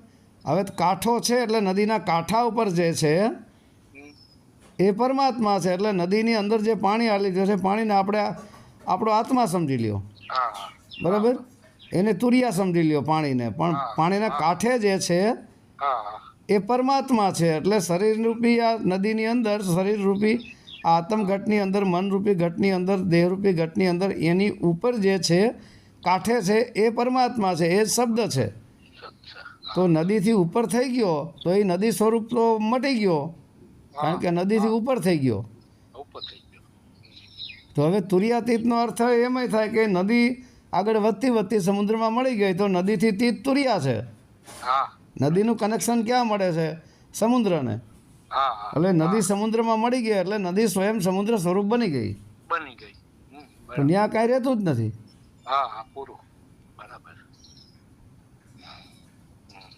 હવે કાંઠો છે એટલે નદીના કાંઠા ઉપર જે છે એ પરમાત્મા છે. એટલે નદીની અંદર જે પાણી હાલી રહ્યું છે, પાણીને આપણે આપણો આત્મા સમજી લ્યો. બરાબર. એને તુર્યા સમજી લ્યો પાણીને. પણ પાણીના કાંઠે જે છે એ પરમાત્મા છે. એટલે શરીરરૂપી આ નદીની અંદર, શરીરરૂપી આત્મઘટની અંદર, મનરૂપી ઘટની અંદર, દેહરૂપી ઘટની અંદર એની ઉપર જે છે કાંઠે છે એ પરમાત્મા છે, એ જ શબ્દ છે. તો નદીથી ઉપર થઈ ગયો તો એ નદી સ્વરૂપ તો મટી ગયો, કારણ કે નદીથી ઉપર થઈ ગયો. તો હવે તુર્યાતીતનો અર્થ એમાંય થાય કે નદી આગળ વધતી સમુદ્રમાં મળી ગઈ તો નદીથી તીત તુર્યા છે. નદીનું કનેક્શન ક્યાં મળે છે? સમુદ્રને. એટલે નદી સમુદ્રમાં મળી ગઈ એટલે નદી સ્વયં સમુદ્ર સ્વરૂપ બની ગઈ. તો ત્યાં કાંઈ રહેતું જ નથી.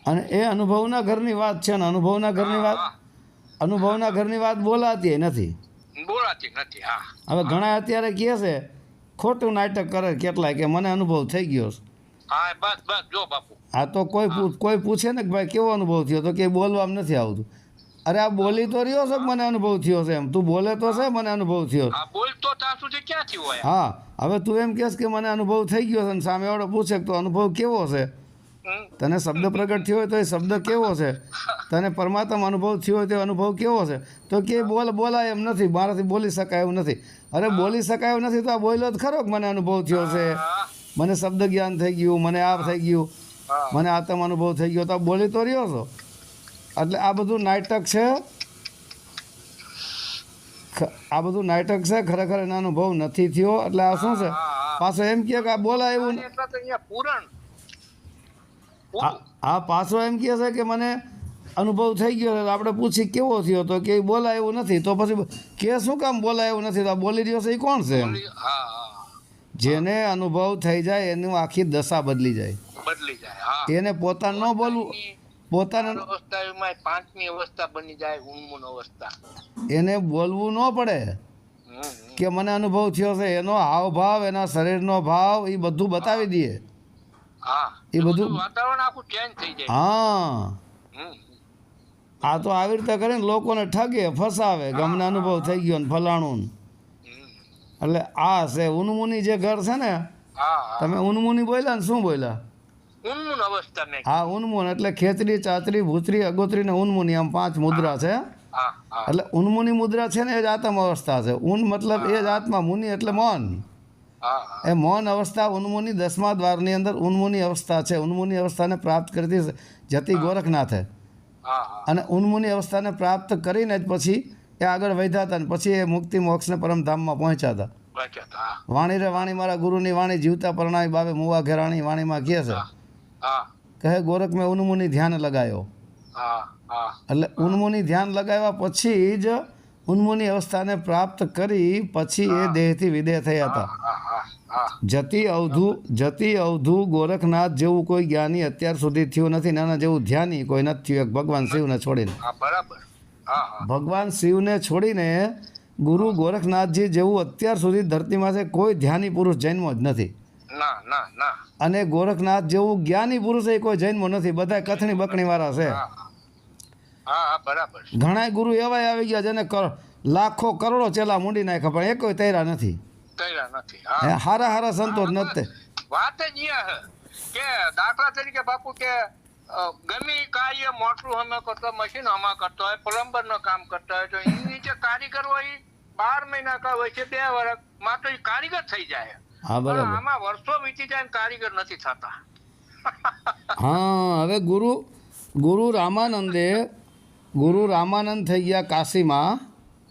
અને એ અનુભવના ઘરની વાત છે ને અનુભવના ઘરની વાત બોલાતી નથી. હવે ઘણા અત્યારે કહે છે, ખોટું નાટક કરે કેટલાય કે મને અનુભવ થઈ ગયો. આ તો કોઈ પૂછે ને કે ભાઈ કેવો અનુભવ થયો, તો કે બોલવામાં નથી આવતું. અરે આ બોલી તો રહ્યો છે મને અનુભવ થયો છે એમ. તું બોલે તો છે મને અનુભવ થયો. હા, હવે તું એમ કહેશ કે મને અનુભવ થઈ ગયો છે ને સામે વાળો પૂછે તો અનુભવ કેવો છે? તને શબ્દ પ્રગટ થયો હોય તો એ શબ્દ કેવો છે? તને પરમાત્મા અનુભવ થયો હોય તો અનુભવ કેવો છે? તો કે બોલાય એમ નથી, મારાથી બોલી શકાય એવું નથી. અરે બોલી શકાય એવું નથી તો આ બોલ્યો જ ખરો કે મને અનુભવ થયો છે, મને શબ્દ જ્ઞાન થઈ ગયું, મને આ થઈ ગયું, મને આત્મ અનુભવ થઈ ગયો. તો બોલી તો રહ્યો છો. એટલે આ બધું નાટક છે, ખરેખર એનો અનુભવ નથી થયો. એટલે આ શું છે? પાછો એમ કે આ બોલાય એવું. પૂરું. આ પાછો એમ કહે છે કે મને અનુભવ થઈ ગયો છે તો આપણે પૂછી કેવો થયો તો કે બોલાય એવું નથી તો પછી કે શું કામ બોલાય એવું નથી તો આ બોલી રહ્યો છે એ કોણ છે એમ હા હા જેને અનુભવ થઈ જાય એનું આખી દશા બદલી જાય બદલી જાય. હા એને પોતાને ન બોલવું પોતાને અવસ્થામાં પાંચમી અવસ્થા બની જાય ઉન્મૂન અવસ્થા. એને બોલવું ન પડે કે મને અનુભવ થયો છે એનો હાવભાવ એના શરીરનો ભાવ એ બધું બતાવી દઈએ હા એ બધું વાતાવરણ આખું ચેન્જ થઈ જાય. હા હમ. આ તો આવી રીતે કરીને લોકોને ઠગે ફસાવે કે અમને અનુભવ થઈ ગયો ને ફલાણું ને. એટલે આ છે ઉનમુની જે ઘર છે ને હા હા તમે ઉનમુની બોલ્યા ને શું બોલ્યા ઉન્મૂન અવસ્થા મેં. હા ઉનમુન એટલે ખેતરી ચાતરી ભૂતરી અગોતરી ને ઉનમુની આમ 5 મુદ્રા છે હા હા એટલે ઉન્મુની મુદ્રા છે ને એ જ આત્મ અવસ્થા છે ઉન મતલબ એ જ આત્મા મુનિ એટલે મૌન હા હા એ મૌન અવસ્થા ઉન્મુની 10મા દ્વારની અંદર ઉન્મુની અવસ્થા છે ઉન્મુની અવસ્થાને પ્રાપ્ત કરતી જતી ગોરખનાથે હા હા અને ઉન્મુની અવસ્થાને પ્રાપ્ત કરીને જ પછી એ આગળ વધ્યા હતા ને પછી એ મુક્તિ મોક્ષને પરમધામમાં પહોંચ્યા હતા બચત. હા વાણી રે વાણી મારા ગુરુની વાણી જીવતા પરણાવી બાવે મુવા ઘેરાણી વાણીમાં કહે છે હા કહે ગોરખ મેં ઉન્મુની ધ્યાન લગાવ્યો હા હા એટલે ઉન્મુની ધ્યાન લગાવ્યા પછી જ ઉન્મુની અવસ્થાને પ્રાપ્ત કરી પછી એ દેહથી વિદેહ થયા હતા હા હા હા જતી અવધુ ગોરખનાથ જેવું કોઈ જ્ઞાની અત્યાર સુધી થયું નથી નાના જેવું ધ્યાની કોઈ નથી થયું એક ભગવાન શિવને છોડીને હા બરાબર. હા હા ભગવાન શિવને છોડીને ગુરુ ગોરખનાથજી જેવું અત્યાર સુધી ધરતીમાં છે કોઈ ધ્યાની પુરુષ જન્મો જ નથી ના ના ના. અને ગોરખનાથ જેવું જ્ઞાની પુરુષ એ કોઈ જન્મો નથી બધા કથણી બકણી વાળા છે હા હા હા બરાબર. ઘણા ગુરુ એવાય આવી ગયા જેને લાખો કરોડો ચેલા મૂંડી નાખ્યા પણ એ કોઈ તૈયાર નથી તૈયાર નથી. હા હારા હારા સંતો જ નથી વાત જ એ હે કે દાખલા તરીકે બાપુ કે ગમે ઈ કાર્ય મોટું અમે કરતો મશીન હમા કરતો હોય પ્લમ્બર નું કામ કરતા હોય તો એની જે કારીગર હોય ઈ 12 મહિના કા હોય છે 2 વર્ષ માં તો ઈ કારીગર થઈ જાય. હા પણ બરાબર આમાં વર્ષો વીતી જાય ને કારીગર નથી થતા. હા હવે ગુરુ રામાનંદ થઈ ગયા કાશીમાં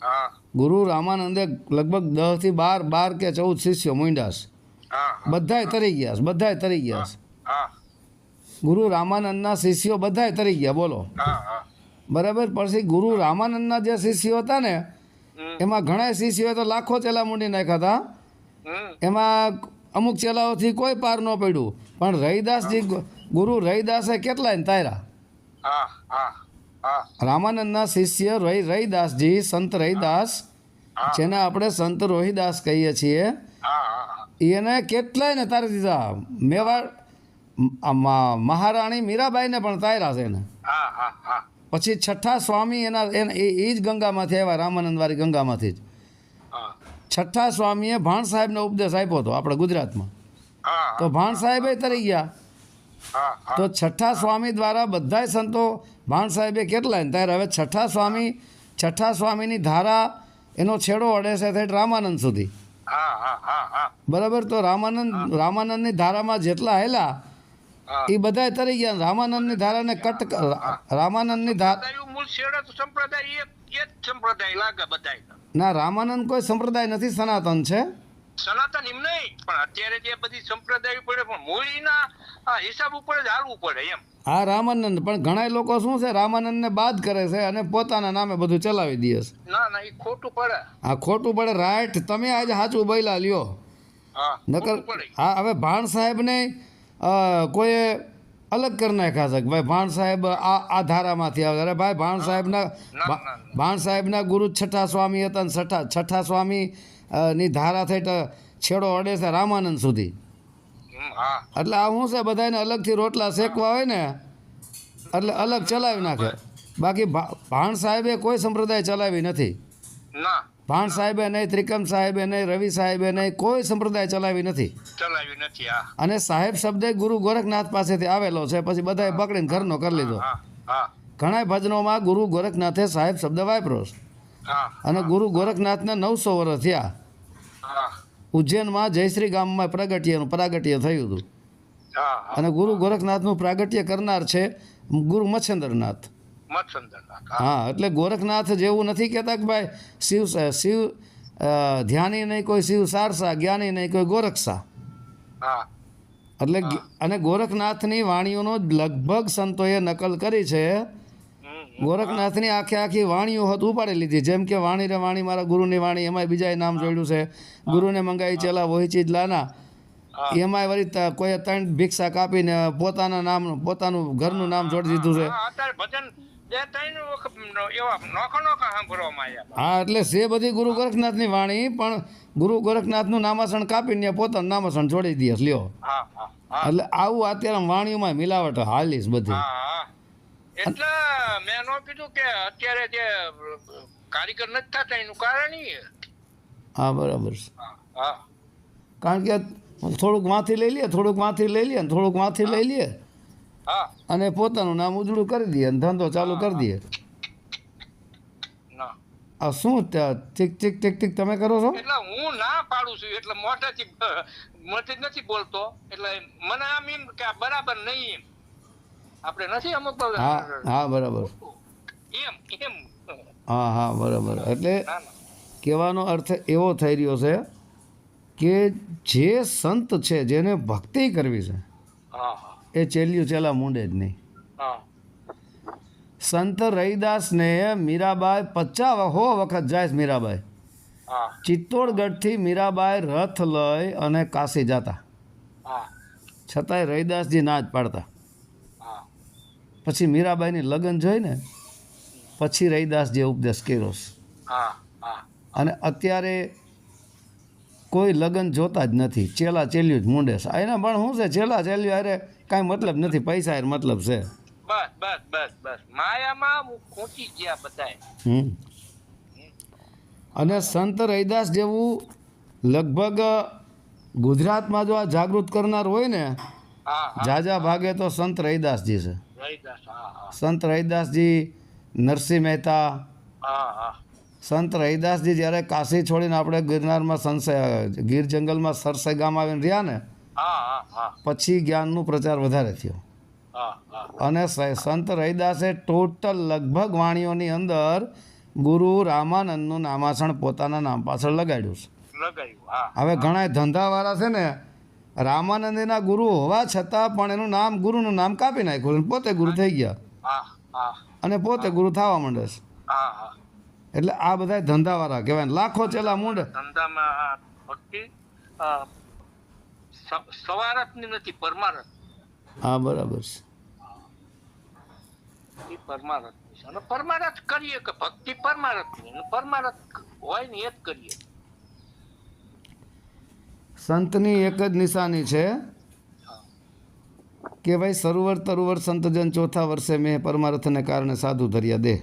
હા ગુરુ રામાનંદે લગભગ 10 થી 12 કે 14 શિષ્યો મૂંડાસ હા બધાય તરી ગયા હા ગુરુ રામાનંદના શિષ્યો બધાય તરી ગયા બોલો હા હા બરાબર પછી ગુરુ રામાનંદના જે શિષ્યો હતા ને એમાં ઘણા શિષ્યોએ તો લાખો ચેલા મૂંડી નાખ્યા હતા એમાં અમુક ચેલાઓથી કોઈ પાર ન પડ્યું પણ રહીદાસજી ગુરુ રહીદાસે કેટલાય ને તાર્યા હા હા હા રામાનંદના શિષ્ય રહીદાસજી સંત રહીદાસ જેને આપણે સંત રોહિદાસ કહીએ છીએ હા એને કેટલાય ને તારી દીધા મેવાડ મહારાણી મીરાબાઈને પણ તાર્યા છે એને હા હા હા પછી છઠ્ઠા સ્વામી એ જ ગંગામાંથી આવ્યા રામાનંદવાળી ગંગામાંથી જ હા છઠ્ઠા સ્વામીએ ભાણ સાહેબને ઉપદેશ આપ્યો હતો આપણે ગુજરાતમાં હા તો ભાણ સાહેબે તરી ગયા હા તો છઠ્ઠા સ્વામી દ્વારા બધાય સંતો ભાણ સાહેબે કેટલાય ને ત્યારે હવે છઠ્ઠા સ્વામીની ધારા એનો છેડો અડે છે થઈ રામાનંદ સુધી હા હા હા હા બરાબર તો રામાનંદની ધારામાં જેટલા હેલા એ બધાય તરી ગયા રામાનંદની ધારાને રામાનંદની ધારા મૂળ છેડો તો સંપ્રદાય એક જ સંપ્રદાય લાગે બધાય. ના રામાનંદ કોઈ સંપ્રદાય નથી સનાતન છે સનાતન એમ નહીં પણ અત્યારે જે બધી સંપ્રદાય પડે પણ મૂળીના હિસાબ ઉપર જ હાલવું પડે એમ. હા રામાનંદ પણ ઘણા લોકો શું છે રામાનંદને બાદ કરે છે અને પોતાના નામે બધું ચલાવી દે છે. ના ના એ ખોટું પડે. હા ખોટું પડે રાઈટ તમે આજે સાચું બોલ્યા લ્યો હા નકર ખોટું પડે. હા હવે ભાણ સાહેબને કોઈએ અલગ કરી નાખ્યા છે કે ભાઈ ભાણ સાહેબ આ ધારામાંથી આવે અરે ભાઈ ભાણ સાહેબના ગુરુ છઠ્ઠા સ્વામી હતા ને છઠ્ઠા સ્વામી ની ધારા થઈ છેડો અડે છે રામાનંદ સુધી હા એટલે આ શું છે બધાને અલગથી રોટલા શેકવા હોય ને એટલે અલગ ચલાવી નાખે બાકી ભાણ સાહેબે કોઈ સંપ્રદાય ચલાવી નથી ના ભાણ સાહેબે નહીં ત્રિકમ સાહેબે નહીં રવિ સાહેબે નહીં કોઈ સંપ્રદાય ચલાવી નથી ચલાવી નથી. હા અને સાહેબ શબ્દ ગુરુ ગોરખનાથ પાસેથી આવેલો છે પછી બધાએ પકડીને ઘરનો કરી લીધો હા હા ઘણા ભજનોમાં ગુરુ ગોરખનાથે સાહેબ શબ્દ વાપર્યો હા અને ગુરુ ગોરખનાથના 900 વર્ષ થયા હા ઉજ્જૈનમાં જયશ્રી ગામમાં પ્રાગટ્ય થયું હતું હા અને ગુરુ ગોરખનાથનું પ્રાગટ્ય કરનાર છે ગુરુ મચ્છેન્દ્રનાથ. હા એટલે ગોરખનાથ જેવું નથી કહેતા કે ભાઈ શિવ ધ્યાની નહીં કોઈ શિવ સારસા જ્ઞાની નહીં કોઈ ગોરખસા. એટલે અને ગોરખનાથની વાણીઓનો લગભગ સંતોએ નકલ કરી છે. ગોરખનાથની આખી વાણીઓ હોત ઉપાડી લીધી, જેમ કે વાણી રે વાણી મારા ગુરુની વાણી, એમાંય બીજાએ નામ જોડ્યું છે. ગુરુને મંગાઈ ચેલા વોહિચી જ લાના, એમાંય વળી કોઈ 3 ભિક્ષા કાપીને પોતાના નામ, પોતાનું ઘરનું નામ જોડી દીધું છે. અત્યારે ભજન 2-3 વખત એવા નોખા સાંભળવામાં આવ્યા. હા, એટલે છે બધી ગુરુ ગોરખનાથની વાણી, પણ ગુરુ ગોરખનાથનું નામાસણ કાપીને પોતાનું નામાસણ જોડી દે લ્યો. હા હા હા એટલે આવું અત્યારે વાણીઓમાં મિલાવટ હાલીશ બધી. હા. એટલે મેં નો કીધું કે અત્યારે જે કારીગર નથી થતા એનું કારણ ઈ છે. હા, બરાબર છે. હા કારણ કે થોડુંક વાંથી લઈ લે, થોડુંક વાંથી લઈ લે, થોડુંક વાંથી લઈ લે, હા અને પોતાનું નામ ઉજળું કરી દે અને ધંધો ચાલુ કરી દે. ના આ શું ટીક ટીક ટીક ટીક તમે કરો છો? એટલે હું ના પાડું છું, એટલે મોઢેથી નથી બોલતો, એટલે મને આમ એમ કે આ બરાબર નહીં, એમ આપણે નથી અમુક હા હા, બરાબર. એમ એમ હા હા, બરાબર. એટલે ના ના કહેવાનો અર્થ એવો થઈ રહ્યો છે કે જે સંત છે, જેને ભક્તિ કરવી છે, હા હા એ ચેલ્યું ચેલા મૂંડે જ નહીં. હા સંત રૈદાસને મીરાબાઈ 50 વખત જાય છે. મીરાબાઈ હા ચિત્તોડગઢથી મીરાબાઈ રથ લઈ અને કાશી જતા, હા છતાંય રૈદાસજી ના જ પાડતા. હા પછી મીરાબાઈની લગ્ન જોઈને પછી રૈદાસજીએ ઉપદેશ કર્યો છે. હા હા અને અત્યારે કોઈ લગ્ન જોતા જ નથી, ચેલા ચેલ્યું જ મૂંડે છે. એના પણ શું છે, ચેલા ચેલ્યું અરે કાંઈ મતલબ નથી, પૈસા એ મતલબ છે. બસ માયામાં ખૂંચી ગયા બધાય. અને સંત રૈદાસ જેવું લગભગ ગુજરાતમાં જો આ જાગૃત કરનાર હોય ને, હા હા જાજા ભાગે તો સંત રૈદાસજી છે. રૈદાસ હા હા સંત રૈદાસજી, નરસિંહ મહેતા. હા હા સંત રૈદાસજી જ્યારે કાશી છોડીને આપણે ગિરનારમાં ગીર જંગલમાં સરસઈ ગામ આવીને રહ્યા ને, હા હા હા પછી જ્ઞાનનો પ્રચાર વધારે થયો. હા હા અને સંત રૈદાસે ટોટલ લગભગ વાણીઓની અંદર ગુરુ રામાનંદનું નામાસણ પોતાના નામ પાછળ લગાડ્યું છે. લગાવ્યું હા હવે ઘણા ધંધાવાળા છે ને, રામાનંદના ગુરુ હોવા છતાં પણ એનું નામ, ગુરુનું નામ કાપી નાખ્યું, પોતે ગુરુ થઈ ગયા હા હા અને પોતે ગુરુ થવા માંડે છે. હા હા એટલે આ બધા ધંધાવાળા કહેવાય. લાખો ચેલા મૂંડ. ધંધામાં ભક્તિ સવારતની નથી, પરમારથ. હા, બરાબર છે. એ પરમારથ છે, અને પરમારથ કરીએ કે ભક્તિ પરમારથ ની, પરમારથ હોય ને એ જ કરીએ. સંતની એક જ નિશાની છે કે ભાઈ સરોવર તરોવર સંતજન ચોથા વર્ષે મેં પરમાર્થને કારણે સાધુ ધર્યા દેહ.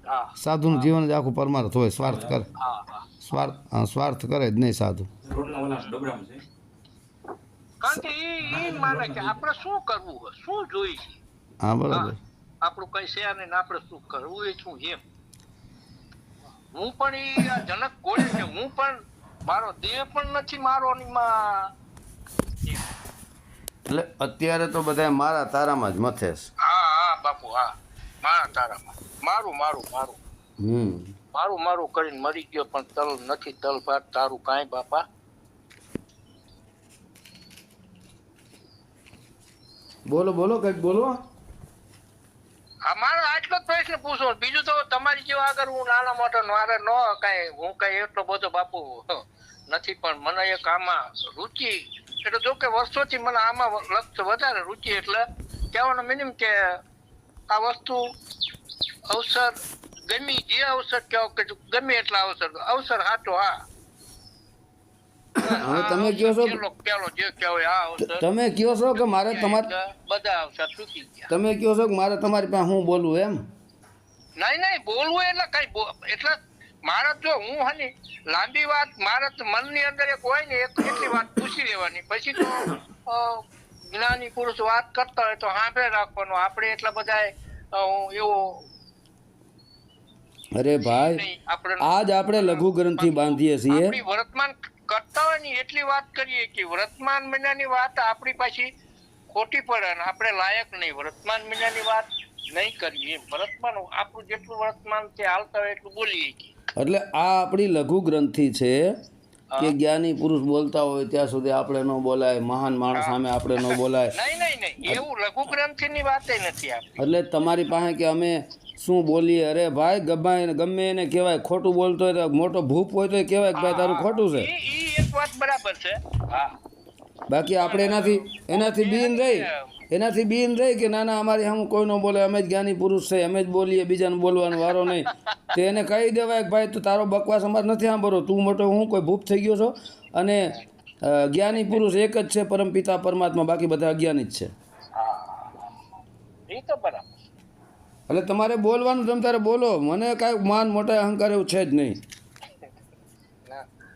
હા સાધુનું જીવન જ આખું પરમાર્થ હોય, સ્વાર્થ કરે, હા હા સ્વાર્થ કરે જ નહીં સાધુ. કારણ કે એ માને કે આપણે શું કરવું હોય, શું જોઈ છે. હા, બરાબર. આપણું કઈ છે નહીં, આપણે શું કરવું એ શું એમ. હું પણ એ જનક ગોળે છે, હું પણ મારો દેહ પણ નથી મારો એટલે અત્યારે તો બધા મારા તારામાં જ મથે છે. હા હા બાપુ, હા મારા તારામાં મારું મારું મારું મારું મારું કરીને મરી ગયો, પણ તલ નથી, તલ ભાત તારું કાંઈ બાપા. બોલો બોલો, કંઈક બોલો. હા, મારો આટલો જ પ્રશ્ન પૂછો, બીજું તો તમારી જેવા આગળ હું નાના મોટા મારે ન કાંઈ, હું કાંઈ એટલો બધો બાપુ નથી, પણ મને એક આમાં રુચિ, એટલે જો કે વર્ષોથી મને આમાં લક્ષ્ય વધારે રુચિ, એટલે કહેવાનો મિનિમમ કે આ વસ્તુ અવસર ગમી, જે અવસર કહો કે ગમે એટલા અવસર સાચો. હા, હવે તમે કહો છો, પેલો જે કહેવાય આ અવસર, તમે કહો છો કે મારે તમારે, બધા અવસર ચૂકી ગયા. તમે કહો છો કે મારે તમારી પાસે હું બોલવું એમ? નહીં બોલવું એટલે કઈ, એટલે મારે જો હું હની લાંબી વાત, મારે તો મનની અંદર એક હોય ને, એટલી વાત પૂછી લેવાની, પછી તો જ્ઞાની પુરુષ વાત કરતા હોય તો સાંભળે રાખવાનું. આપણે એટલા બધા એવો અરે ભાઈ, આજ આપણે લઘુ ગ્રંથિ બાંધીએ છીએ. આપણી વર્તમાન કરતા હોય ને એટલી વાત કરીએ કે વર્તમાન મહિનાની વાત આપણી પાછી ખોટી પડે ને આપણે લાયક નહીં, વર્તમાન મહિનાની વાત નહીં કરીએ. વર્તમાન આપણું જેટલું વર્તમાન છે હાલતા હોય એટલું બોલીએ. એટલે આ આપણી લઘુ ગ્રંથિ છે કે જ્ઞાની પુરુષ બોલતા હોય ત્યાં સુધી આપણે ન બોલાય, મહાન માણસ સામે આપણે ન બોલાય. નહીં એવું લઘુ ગ્રંથિની વાત નથી આપણી. એટલે તમારી પાસે કે અમે શું બોલીએ? અરે ભાઈ ગમે એને કહેવાય, ખોટું બોલતો હોય તો મોટો ભૂપ હોય તો કહેવાય કે ભાઈ તારું ખોટું છે. ઈ એક વાત બરાબર છે. હા બાકી આપણે એનાથી બીન રહી કે ના ના અમારી સામે કોઈ ન બોલે, અમે જ જ્ઞાની પુરુષ છે, અમે જ બોલીએ, બીજાને બોલવાનો વારો નહીં. તો એને કહી દેવાય કે ભાઈ તું તારો બકવાસ અમારે નથી સાંભળો, તું મોટો હું કોઈ ભૂપ થઈ ગયો છો. અને જ્ઞાની પુરુષ એક જ છે, પરમ પિતા પરમાત્મા, બાકી બધા અજ્ઞાની જ છે. એ તો બરાબર. એટલે તમારે બોલવાનું તમે તારે બોલો, મને કાંઈ માન મોટા અહંકાર એવું છે જ નહીં.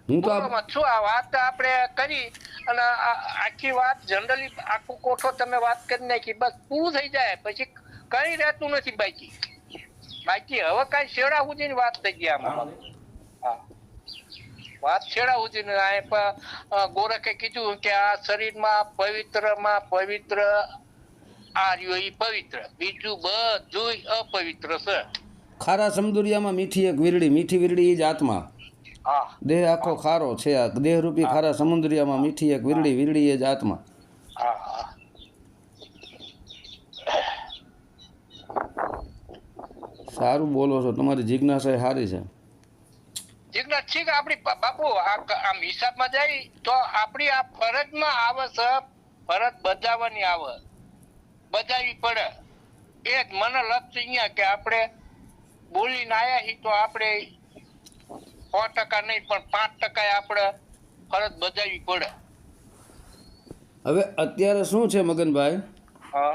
હું તો શું આ વાત આપણે કરી અને આખી વાત જનરલી આખો કોઠો તમે વાત કરી નાખી, બસ પૂરું થઈ જાય, પછી કઈ રહેતું નથી બાકી હવે કઈ શેડા સુધીની વાત થઈ ગઈ આમાં. હા વાત છેડા સુધી ગોરખે કીધું કે આ શરીરમાં પવિત્ર આ રહ્યો ઈ પવિત્ર, બીજું બધું અપવિત્ર છે. ખારા સમદુરિયામાં મીઠી એક વીરડી, મીઠી વીરડી એ જ આત્મા. હા દેહ આખો ખારો છે, આ દેહરૂપી ખારા સમુદ્રિયામાં મીઠી એક વીરડી, વીરડી એ જ આત્મા. હા હા સારું બોલો છો, તમારી જિજ્ઞાસા સારી છે. જિજ્ઞાસ ઠીક. આપણી બાપુ આમ હિસાબમાં જાય તો આપણી આ ફરજમાં આવે છે, ફરજ બજાવવાની આવે, બજાવવી પડે. એ જ મને લક્ષ્ય અહીંયા કે આપણે બોલીને આવ્યા છીએ તો આપણે 100% નહીં પણ 5% આપણે ફરજ બજાવવી પડે. હવે અત્યારે શું છે મગનભાઈ, હા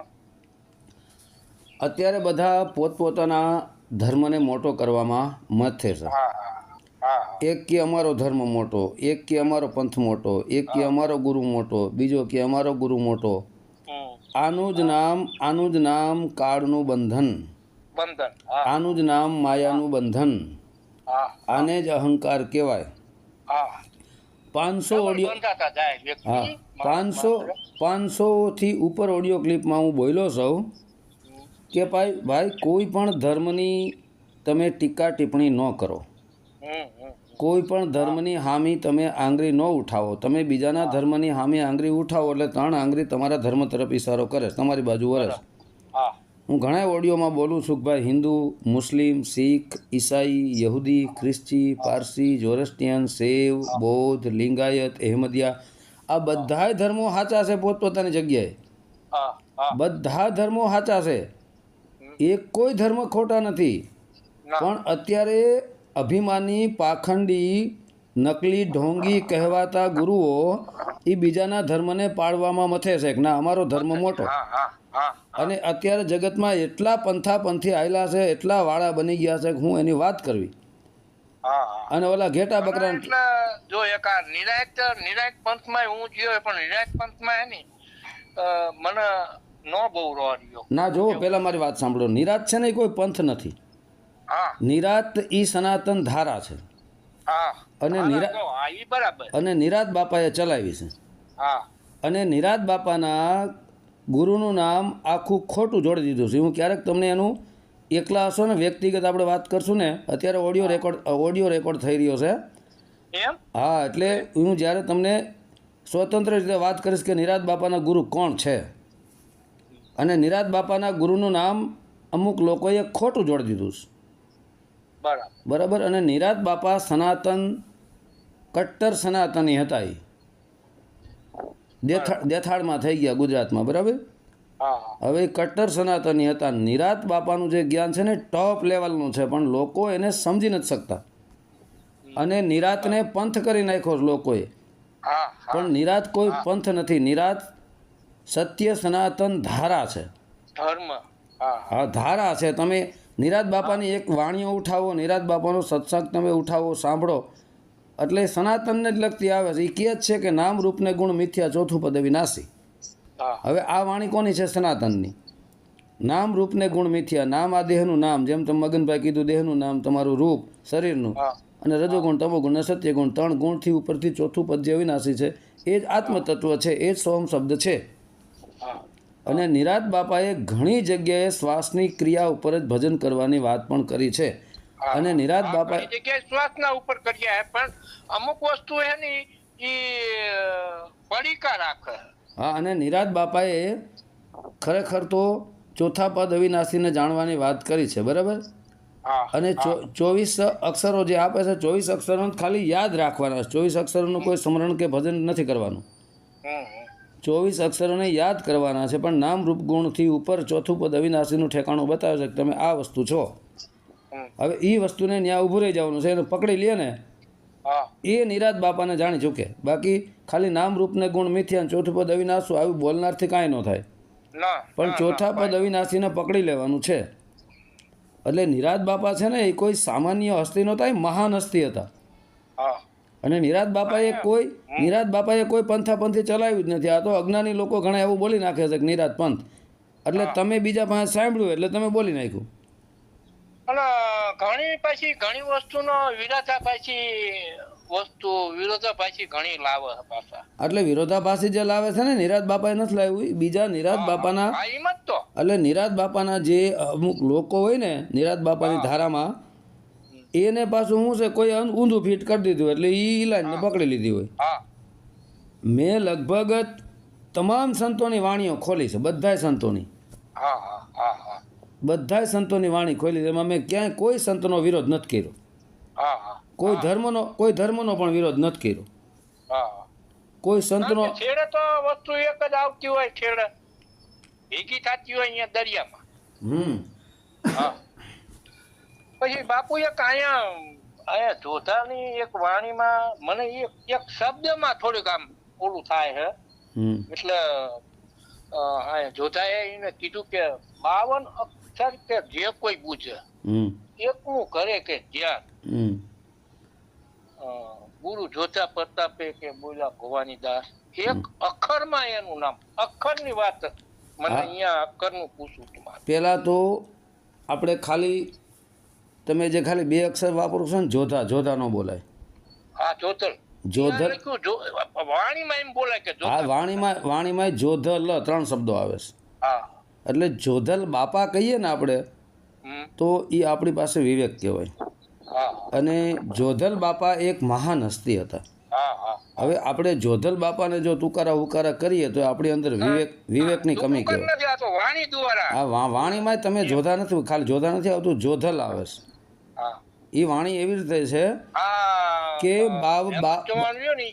અત્યારે બધા પોતપોતાના ધર્મને મોટો કરવામાં મથે છે. હા હા એક કે અમારો ધર્મ મોટો, એક કે અમારો પંથ મોટો, એક કે અમારો ગુરુ મોટો, બીજો કે અમારો ગુરુ મોટો. આનું જ નામ કાળનું બંધન, આનું જ નામ માયાનું બંધન, આને જ અહંકાર કહેવાય. 500થી ઉપર ઓડિયો ક્લિપમાં હું બોલ્યો છું કે ભાઈ કોઈ પણ ધર્મની તમે ટીકા ટિપ્પણી ન કરો, કોઈ પણ ધર્મની હામી તમે આંગળી ન ઉઠાવો. તમે બીજાના ધર્મની હામી આંગળી ઉઠાવો એટલે 3 આંગળી તમારા ધર્મ તરફ ઇશારો કરે, તમારી બાજુ વરસ. હું ઘણા ઓડિયોમાં બોલું છું કે ભાઈ હિન્દુ, મુસ્લિમ, શીખ, ઈસાઈ, યહૂદી, ખ્રિસ્તી, પારસી, જોરેસ્ટિયન, શૈવ, બૌદ્ધ, લિંગાયત, અહેમદિયા, આ બધા ધર્મો સાચા છે પોતપોતાની જગ્યાએ. બધા ધર્મો સાચા છે, એક કોઈ ધર્મ ખોટા નથી. પણ અત્યારે અભિમાની, પાખંડી, નકલી, ઢોંગી કહેવાતા ગુરુઓ એ બીજાના ધર્મને પાળવામાં મથે છે કે ના અમારો ધર્મ મોટો. અને અત્યારે જગતમાં એટલા પંથી આવેલા છે, એટલા વાળા બની ગયા છે કે હું એની વાત કરવી. અને ઓલા ઘેટા બકરા જો એક આ નિરાયક પંથમાં હું જોયો, પણ નિરાયક પંથમાં એની મને નો બહુ રહ્યો. ના જો પેલા મારી વાત સાંભળો, નિરાત છે ને કોઈ પંથ નથી. નિરાત ઈ સનાતન ધારા છે, અને નિરાત બાપાએ ચલાવી છે. અને નિરાત બાપાના ગુરુનું નામ આખું ખોટું જોડી દીધું છે. હું ક્યારેક તમને એનું એકલા હશો ને વ્યક્તિગત આપણે વાત કરશું ને, અત્યારે ઓડિયો રેકોર્ડ થઈ રહ્યો છે. હા, એટલે હું જ્યારે તમને સ્વતંત્ર રીતે વાત કરીશ કે નિરાત બાપાના ગુરુ કોણ છે, અને નિરાત બાપાના ગુરુનું નામ અમુક લોકોએ ખોટું જોડી દીધું છે. બરાબર. અને નિરાત બાપા સનાતન, કટ્ટર સનાતની હતા. એ દેથાળમાં થઈ ગયા ગુજરાતમાં. બરાબર. હવે કટ્ટર સનાતની હતા. નિરાત બાપાનું જે જ્ઞાન છે ને ટોપ લેવલનું છે, પણ લોકો એને સમજી નથી શકતા. અને નિરાતને પંથ કરી નાખ્યો લોકોએ. પણ નિરાત કોઈ પંથ નથી, નિરાત સત્ય સનાતન ધારા છે. હા, ધારા છે. તમે નિરાત બાપાની એક વાણીઓ ઉઠાવો, નિરાત બાપાનો સત્સંગ તમે ઉઠાવો, સાંભળો, એટલે સનાતનને જ લગતી આવે છે. એ કહે જ છે કે નામ રૂપને ગુણ મિથ્યા, ચોથું પદ વિનાશી. હવે આ વાણી કોની છે? સનાતનની. નામ રૂપને ગુણ મિથ્યા, નામ આ દેહનું નામ, જેમ તમે મગનભાઈ કીધું, દેહનું નામ તમારું રૂપ, શરીરનું, અને રજોગુણ, તમોગુણ અને સત્યગુણ, 3 ગુણથી ઉપરથી ચોથું પદ જે વિનાશી છે એ જ આત્મતત્વ છે, એ જ સોમ શબ્દ છે. અને નિરાત બાપાએ ઘણી જગ્યાએ શ્વાસની ક્રિયા ઉપર જ ભજન કરવાની વાત પણ કરી છે. હા. અને નિરાત હા, બાપા ઘણી જગ્યાએ શ્વાસના ઉપર કર્યા છે, પણ અમુક વસ્તુ એની પડીકા રાખે. હા, અને નિરાત બાપાએ ખરેખર તો ચોથા પદ અવિનાશીને જાણવાની વાત કરી છે, બરાબર. હા અને હા 24 અક્ષરો જે આપે છે, 24 અક્ષરો ખાલી યાદ રાખવાના છે. 24 અક્ષરોનું કોઈ સ્મરણ કે ભજન નથી કરવાનું. હમ, હમ. 24 અક્ષરોને યાદ કરવાના છે, પણ નામ રૂપ ગુણથી ઉપર ચોથું પદ અવિનાશીનું ઠેકાણું બતાવે છે કે તમે આ વસ્તુ છો. હમ. હવે એ વસ્તુને ત્યાં ઊભું રહી જવાનું છે, એને પકડી લે ને હા એ નિરાત બાપાને જાણી ચૂકે. બાકી ખાલી નામ રૂપને ગુણ મિથ્યા, ચોથું પદ અવિનાશું આવું બોલનારથી કાંઈ ન થાય. ના પણ ના, ચોથા ના, પદ અવિનાશીને પકડી લેવાનું છે. એટલે નિરાત બાપા છે ને, એ કોઈ સામાન્ય હસ્તી નહોતા, એ મહાન હસ્તી હતા. હા અને નિરાત બાપાએ કોઈ પંથાપંથી ચલાવ્યું જ નથી. આ તો અજ્ઞાની લોકો ઘણા એવું બોલી નાખે છે કે નિરાત પંથ, એટલે હા. તમે બીજા પાસે સાંભળ્યું એટલે તમે બોલી નાખ્યું. અને ઘણી વસ્તુનો વિરોધાભાસી ઘણી લાવે છે પાછા. એટલે વિરોધાભાસી જે લાવે છે ને, નિરાત બાપાએ નથી લાવ્યું. ઈ બીજા નિરાત બાપાના, હા, એમ જ તો. એટલે નિરાત બાપાના જે અમુક લોકો હોય ને નિરાત બાપાની હા. ધારામાં, એને પાછું શું છે, કોઈ ઊંધું ફિટ કરી દીધું એટલે એ લાઈનને હા. પકડી લીધી હોય. હા મેં લગભગ તમામ સંતોની વાણીઓ ખોલી છે, બધાય સંતોની. હા હા હા હા બધાય સંતોની વાણી ખોલી છે. એમાં મેં ક્યાંય કોઈ સંતનો વિરોધ નથી કર્યો. હા હા કોઈ ધર્મનો પણ વિરોધ નથી કર્યો. હા. કોઈ કારણ સંતનો કે છેડે તો વસ્તુ એક જ આવતી હોય, છેડે ભેગી થતી હોય અહીંયા દરિયામાં. હા. પછી બાપુ એક અહીંયા જોધાની એક વાણીમાં મને એક શબ્દમાં થોડીક આમ ઓલું થાય છે. એટલે અહીંયા જોધાએ એને કીધું કે 52 અક્ષર કે જે કોઈ બુજે એકનું કરે કે ધ્યાન. ગુરુ જોતા પ્રતાપે કે બોલ્યા ભવાની દાસ, એક અક્ષરમાં એનું નામ. અક્ષરની વાત મને હા. અહીંયા અક્ષરનું પૂછવું હતું મારે. પહેલાં તો આપણે તમે જે ખાલી 2 અક્ષર વાપરો છો ને, જોધા ન બોલાય. હા, જોધલ. જોધલ. ત્યાં લખ્યું વાણીમાં એમ બોલાય કે આ જોધલ. વાણીમાં જોધલ 3 શબ્દો આવે છે. હા. એટલે જોધલ બાપા કહીએ ને આપણે, હમ. તો એ આપણી પાસે વિવેક કહેવાય. હા અને જોધલ બાપા એક મહાન હસ્તી હતા. હા હા. હવે આપણે જોધલ બાપાને જો તુકારા ઉકારા કરીએ તો આપણી અંદર વિવેકની કમી તું કહેવાય. નથી, આ તો વાણી દ્વારા. આ વાણીમાં તમે જોધા નથી, ખાલી જોધા નથી આવતું, જોધલ આવે છે. હા. એ વાણી એવી રીતે છે આ કે જવાનું રહ્યો ને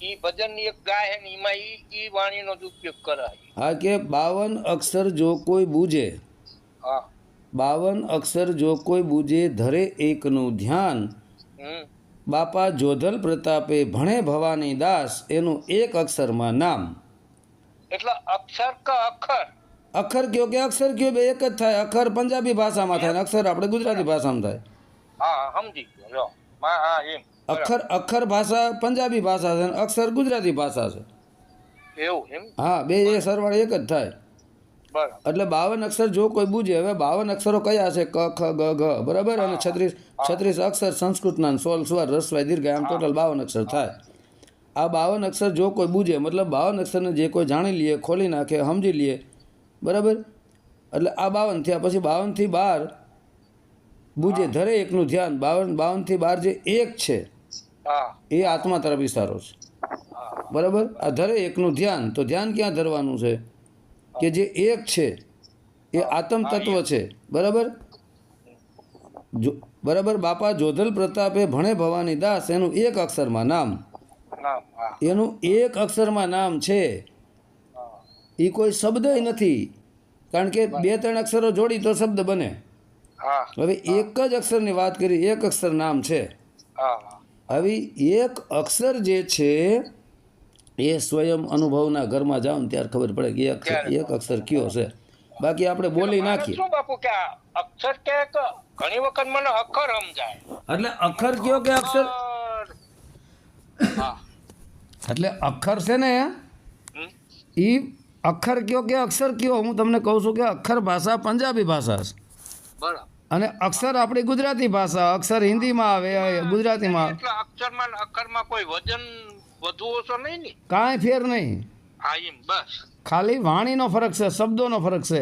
ઈ ભજન ની એક ગાય હે ને એમાં ઈ વાણીનો જ ઉપયોગ કરે. હા, કે 52 અક્ષર જો કોઈ બૂજે, હા. 52 અક્ષર જો કોઈ બૂજે, ધરે એકનું ધ્યાન. હમ. બાપા જોધલ પ્રતાપે ભણે ભવાની દાસ, એનું એક અક્ષરમાં નામ. એટલે અક્ષર કે અક્ષર? અક્ષર કયો કે અક્ષર કયો, બે એક જ થાય. અક્ષર પંજાબી ભાષામાં થાય ને અક્ષર આપણે ગુજરાતી ભાષામાં થાય. હા, સમજી ગયો. લો. હા એમ. અક્ષર ભાષા પંજાબી ભાષા છે, અક્ષર ગુજરાતી ભાષા છે. એવું એમ? હા, બે એ સરવાળે એક જ થાય. બરાબર. એટલે 52 અક્ષર જો કોઈ બૂજે. હવે 52 અક્ષરો કયા છે? ક, ખ, ગ, ઘ, બરાબર. અને 36 અક્ષર સંસ્કૃતના, 16 સ્વર, રસ્વાય, દીર્ઘ, આમ ટોટલ 52 અક્ષર થાય. આ 52 અક્ષર જો કોઈ બૂજે, મતલબ 52 અક્ષરને જે કોઈ જાણી લે, ખોલી નાખે, સમજી લે, બરાબર. એટલે આ 52 થયા. પછી 52 થી 12 બૂજે, ધરે એકનું ધ્યાન. 52 થી 12 જે એક છે એ આત્મા તરફ ઇશારો છે, બરાબર. આ ધરે એકનું ધ્યાન, તો ધ્યાન ક્યાં ધરવાનું છે? કે જે એક છે એ આત્મ તત્વ છે, બરાબર. બરાબર. બાપા જોધલ પ્રતાપે ભણે ભવાની દાસ, એનું એક અક્ષરમાં નામ. એનું એક અક્ષરમાં નામ છે. એ કોઈ શબ્દ નથી, કારણ કે 2-3 અક્ષરો જોડી તો શબ્દ બને. હવે એક જ અક્ષરની વાત કરી, એક અક્ષર નામ છે. હવે એક અક્ષર જે છે એ સ્વયં અનુભવના ઘરમાં જાઓ ને ત્યારે ખબર પડે કે એક અક્ષર કયો છે. બાકી આપણે બોલી નાખીએ. શું બાપુ કે અક્ષર કે ઘણી વખત મને અક્ષર સમજાય. એટલે અક્ષર કયો કે અક્ષર, એટલે અક્ષર છે ને એ અક્ષર કયો કે અક્ષર કયો, હું તમને કહું છું કે અક્ષર ભાષા પંજાબી ભાષા છે. બરાબર. અને અક્ષર આપણી ગુજરાતી ભાષા, અક્ષર હિન્દીમાં આવે, ગુજરાતીમાં. એટલે અક્ષરમાં કોઈ વજન વધુ ઓછો નહીં ને? કાંઈ ફેર નહીં. હા એમ, બસ. ખાલી વાણીનો ફરક છે, શબ્દોનો ફરક છે.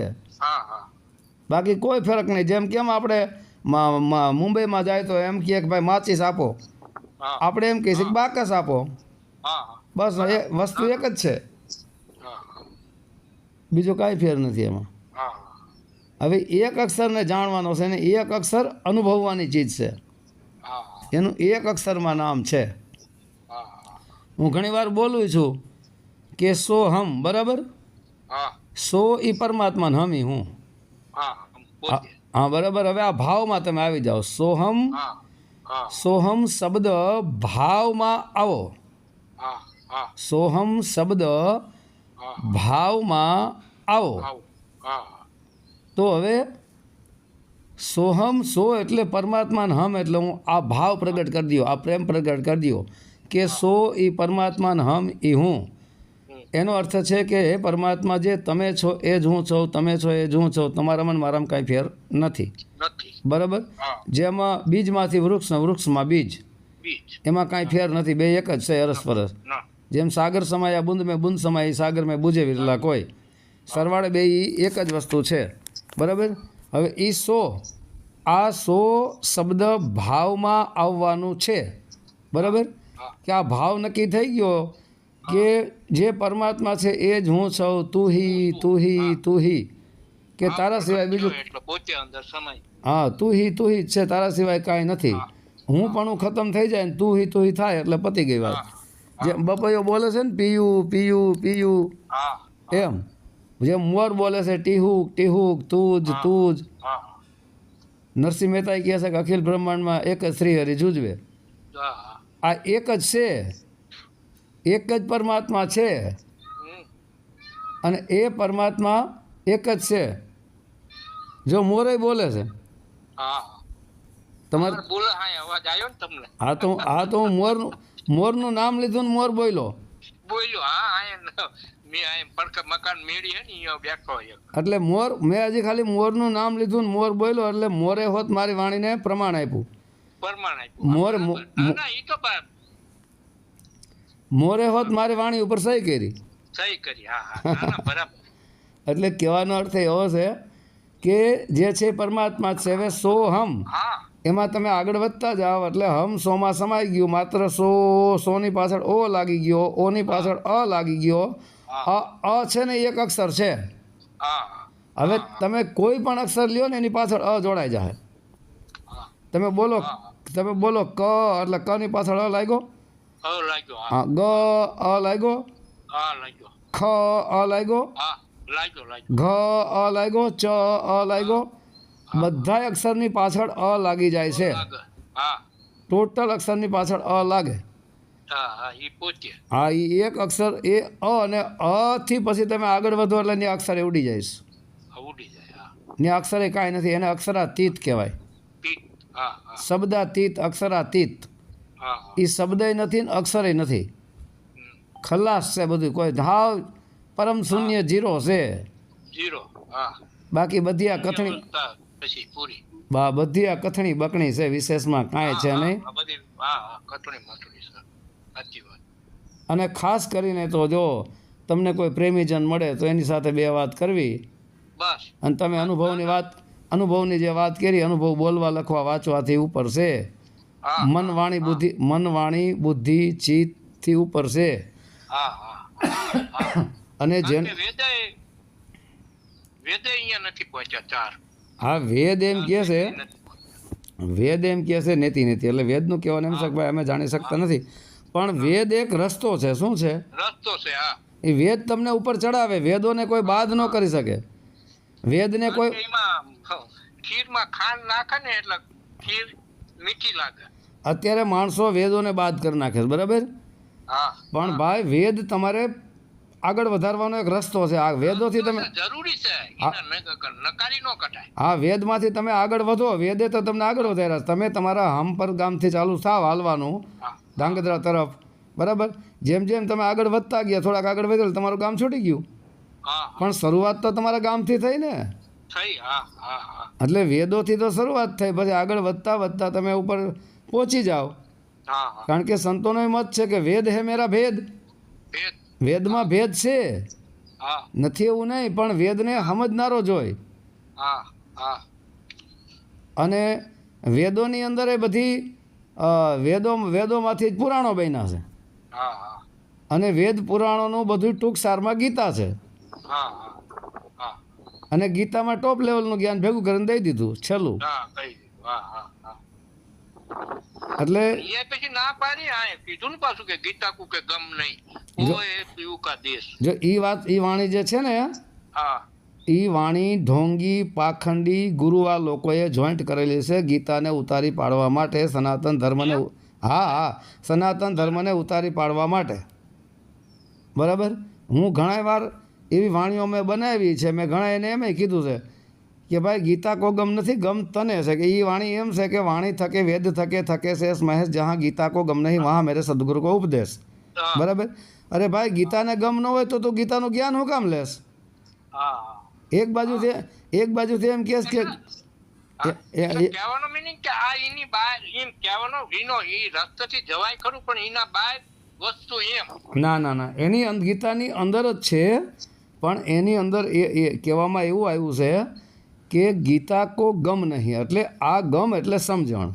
બાકી કોઈ ફરક નહીં. જેમ કેમ આપણે મુંબઈમાં જાય તો એમ કહે કે ભાઈ માચીસ આપો, હા આપણે એમ કહીએ છીએ કે બાકસ આપો. હા હા બસ એ વસ્તુ એક જ છે, હા બીજો કાંઈ ફેર નથી એમાં. હા હવે એક અક્ષરને જાણવાનો છે ને એક અક્ષર અનુભવવાની ચીજ છે, હા એનું એક અક્ષરમાં નામ છે. હા હું ઘણીવાર બોલું છું કે સોહમ, બરાબર? હા સો એ પરમાત્મા ને હમી હું. હા હા પોતે હા, બરાબર. હવે આ ભાવમાં તમે આવી જાઓ. સોહમ, હા હા સોહમ શબ્દ ભાવમાં આવો. હા હા સોહમ શબ્દ હા ભાવમાં આવો. આવું હા તો હવે સોહમ, સો એટલે પરમાત્મા ને હમ એટલે હું આ ભાવ પ્રગટ કરી દો, આ પ્રેમ પ્રગટ કરી દો કે સો એ પરમાત્મા ને હમ એ હું. એનો અર્થ છે કે હે પરમાત્મા, જે તમે છો એ જ હું છું, તમે છો એ જ હું છું, તમારામાં ને મારામાં કાંઈ ફેર નથી, નથી બરાબર? હા જેમાં બીજમાંથી વૃક્ષ ને વૃક્ષમાં બીજ, બીજ એમાં કાંઈ ફેર નથી, બે એક જ છે, અરસપરસ. ના જેમ સાગર સમાયા બુંદ મેં બુંદ સમાય, સાગર મેં બુજે વિરલા કોઈ, સરવાળે બે એક જ વસ્તુ છે, બરાબર? હવે એ સો, આ સો શબ્દ ભાવમાં આવવાનું છે, બરાબર? હા કે આ ભાવ નક્કી થઈ ગયો કે જે પરમાત્મા છે એ જ હું છું, તું હી તું હી તું હી, કે તારા સિવાય બીજું, એટલે પોતે અંદર સમય હા, તું હી જ છે, તારા સિવાય કાંઈ નથી. હું પણ ખતમ થઈ જાય ને તું હી થાય એટલે પતી ગઈ વાત. જે બપૈયો બોલે છે ને પીયું પીયું પીયું, હા એમ જેમ મોર બોલે છે ટીહુક ટીહુક, તું જ. હા નરસિંહ મહેતા કહે છે કે અખિલ બ્રહ્માંડમાં એક જ શ્રી હરિ જુજવે. હા આ એક જ છે, એક જ પરમાત્મા છે, અને એ પરમાત્મા એક જ છે. જો મોરે બોલે છે હા તમારે, બોલો હા અવાજ આવ્યો ને તમને હા તો હું મોરનું નામ લીધું ને મોર બોલ્યો, બોલ્યો હા મેં આ પડક મકાન મેળી હે ને અહીંયા બેઠો એક એટલે મોર, મેં હજી ખાલી મોરનું નામ લીધું ને મોર બોલ્યો એટલે મોરે હોત મારી વાણીને પ્રમાણ આપ્યું. પરમાણ આપ્યું મોર ના ઈ તો મોરે હોત મારી વાણી ઉપર સહી કરી. સહી કરી હા હા બરાબર એટલે કહેવાનો અર્થ એવો છે કે જે છે પરમાત્મા છે. હવે સો હમ, હા એમાં તમે આગળ વધતા જાઓ એટલે હમ સોમાં સમાઈ ગયું, માત્ર સોની પાછળ ઓ લાગી ગયો, ઓની પાછળ અ લાગી ગયો. અ છે ને એક અક્ષર છે. હા હવે તમે કોઈ પણ અક્ષર લ્યો ને એની પાછળ અ જોડાઈ જાય. તમે બોલો ક એટલે ક ની પાછળ અ લાગ્યો, લાગ્યો હા, ગ અ લાગ્યો, લાગ્યો ખ અ લાગ્યો, હા લાગ્યો ઘ અ લાગ્યો, ચ અ લાગ્યો, બધા અક્ષરની પાછળ અ લાગી જાય છે. હા ટોટલ અક્ષરની પાછળ અ લાગે. હા હા ઈ પોતે હા, એ એક અક્ષર એ અ, અને અ થી પછી તમે આગળ વધો એટલે ત્યાં અક્ષર ઉડી જઈશ. ઉડી જાય હા ત્યાં અક્ષરે કાંઈ નથી, એને અક્ષરાતીત કહેવાય. પીત હા હા શબ્દાતીત, અક્ષરાતીત. હા એ શબ્દય નથી ને અક્ષરે નથી, ખલાસ છે બધું, કોઈ ધાવ પરમ શૂન્ય જીરો છે. જીરો હા બાકી બધી આ કથણી, પછી પૂરી બધી આ કથણી બકણી છે, વિશેષમાં કાંઈ છે નહીં. બધી હા કટણી માટણી સર સાચી વાત. અને ખાસ કરીને તો જો તમને કોઈ પ્રેમીજન મળે તો એની સાથે બે વાત કરવી. બસ અને તમે અનુભવની જે વાત કરી, અનુભવ બોલવા લખવા વાંચવાથી ઉપર છે. હા મન વાણી બુદ્ધિ ચિત્તથી ઉપર છે. હા હા અને જેન વેદે અહીંયા નથી પહોંચ્યા ચાર. હા, વેદ એમ કહે છે, વેદ એમ કહે છે નેતિ એટલે વેદનું કહેવાનું એમ છે કે ભાઈ અમે જાણી શકતા નથી, પણ વેદ એક રસ્તો છે. શું છે? રસ્તો છે હા. એ વેદ તમને ઉપર ચડાવે, વેદોને કોઈ બાદ ન કરી શકે. વેદને કોઈ, એમાં ખીરમાં ખાંડ નાખે ને એટલે ખીર મીઠી લાગે. અત્યારે માણસો વેદોને બાદ કરી નાખે છે, બરાબર? હા પણ ભાઈ વેદ તમારે આગળ વધારવાનો એક રસ્તો છે. આ વેદોથી તમે, જરૂરી છે, નકારી નો કટાય. હા, વેદમાંથી તમે આગળ વધો, વેદે તો તમને આગળ વધાર્યા. તમે તમારા હમપર ગામથી ચાલુ થાવ હાલવાનું ધાંગધ્રા તરફ, બરાબર? જેમ જેમ તમે આગળ વધતા ગયા, થોડાક આગળ વધેલું તમારું ગામ છૂટી ગયું, પણ શરૂઆત તો તમારા ગામથી થઈ ને. થઈ હા હા હા. એટલે વેદોથી તો શરૂઆત થઈ, પછી આગળ વધતા વધતા તમે ઉપર પહોંચી જાઓ. હા હા કારણ કે સંતોનો મત છે કે વેદ હે મેરા ભેદ, ભેદ વેદમાં ભેદ છે, હા નથી એવું નહીં, પણ વેદને સમજનારો જોઈ. હા હા અને વેદોની અંદર એ બધી વેદોમાંથી જ પુરાણો બન્યા છે, હા હા અને વેદ પુરાણોનું બધું ટૂંક સારમાં ગીતા છે, હા હા હા અને ગીતામાં ટોપ લેવલનું જ્ઞાન ભેગું કરીને દઈ દીધું છેલ્લું. હા કહી દીધું. હા હા હા એટલે એ પછી ના પાડી આ કીધું ને પાછું કે ગીતા કુ કે ગમ નહીં કોઈ પીવું કા દેશ. જો એ વાણી જે છે ને, હા એ વાણી ઢોંગી પાખંડી ગુરુવા લોકોએ જોઈન્ટ કરેલી છે ગીતાને ઉતારી પાડવા માટે, સનાતન ધર્મને. હા હા, સનાતન ધર્મને ઉતારી પાડવા માટે. બરાબર. હું ઘણા વાર એવી વાણીઓ મેં બનાવી છે, મેં ઘણા એને એમ કીધું છે કે ભાઈ ગીતા કો ગમ નથી, ગમ તને છે. કે એ વાણી એમ છે કે વાણી થકે વેદ થકે થકે શેષ મહેશ જहाँ ગીતા કો ગમ નહીં વहाँ મેરે સદગુરુ કો ઉપદેશ. હા બરાબર. અરે ભાઈ ગીતાને ગમ ન હોય તો તું ગીતાનું જ્ઞાન હું કામ લેશ? હા એક બાજુથી એમ કહેશ કે કહેવાનો મીનિંગ કે આ એની બહાર એમ કહેવાનો એનો એ રસ્તેથી જવાય ખરું પણ એના બહાર વસ્તુ એમ. ના એની ગીતાની અંદર જ છે, પણ એની અંદર એ કહેવામાં એવું આવ્યું છે કે ગીતા કો ગમ નહીં, એટલે આ ગમ એટલે સમજણ.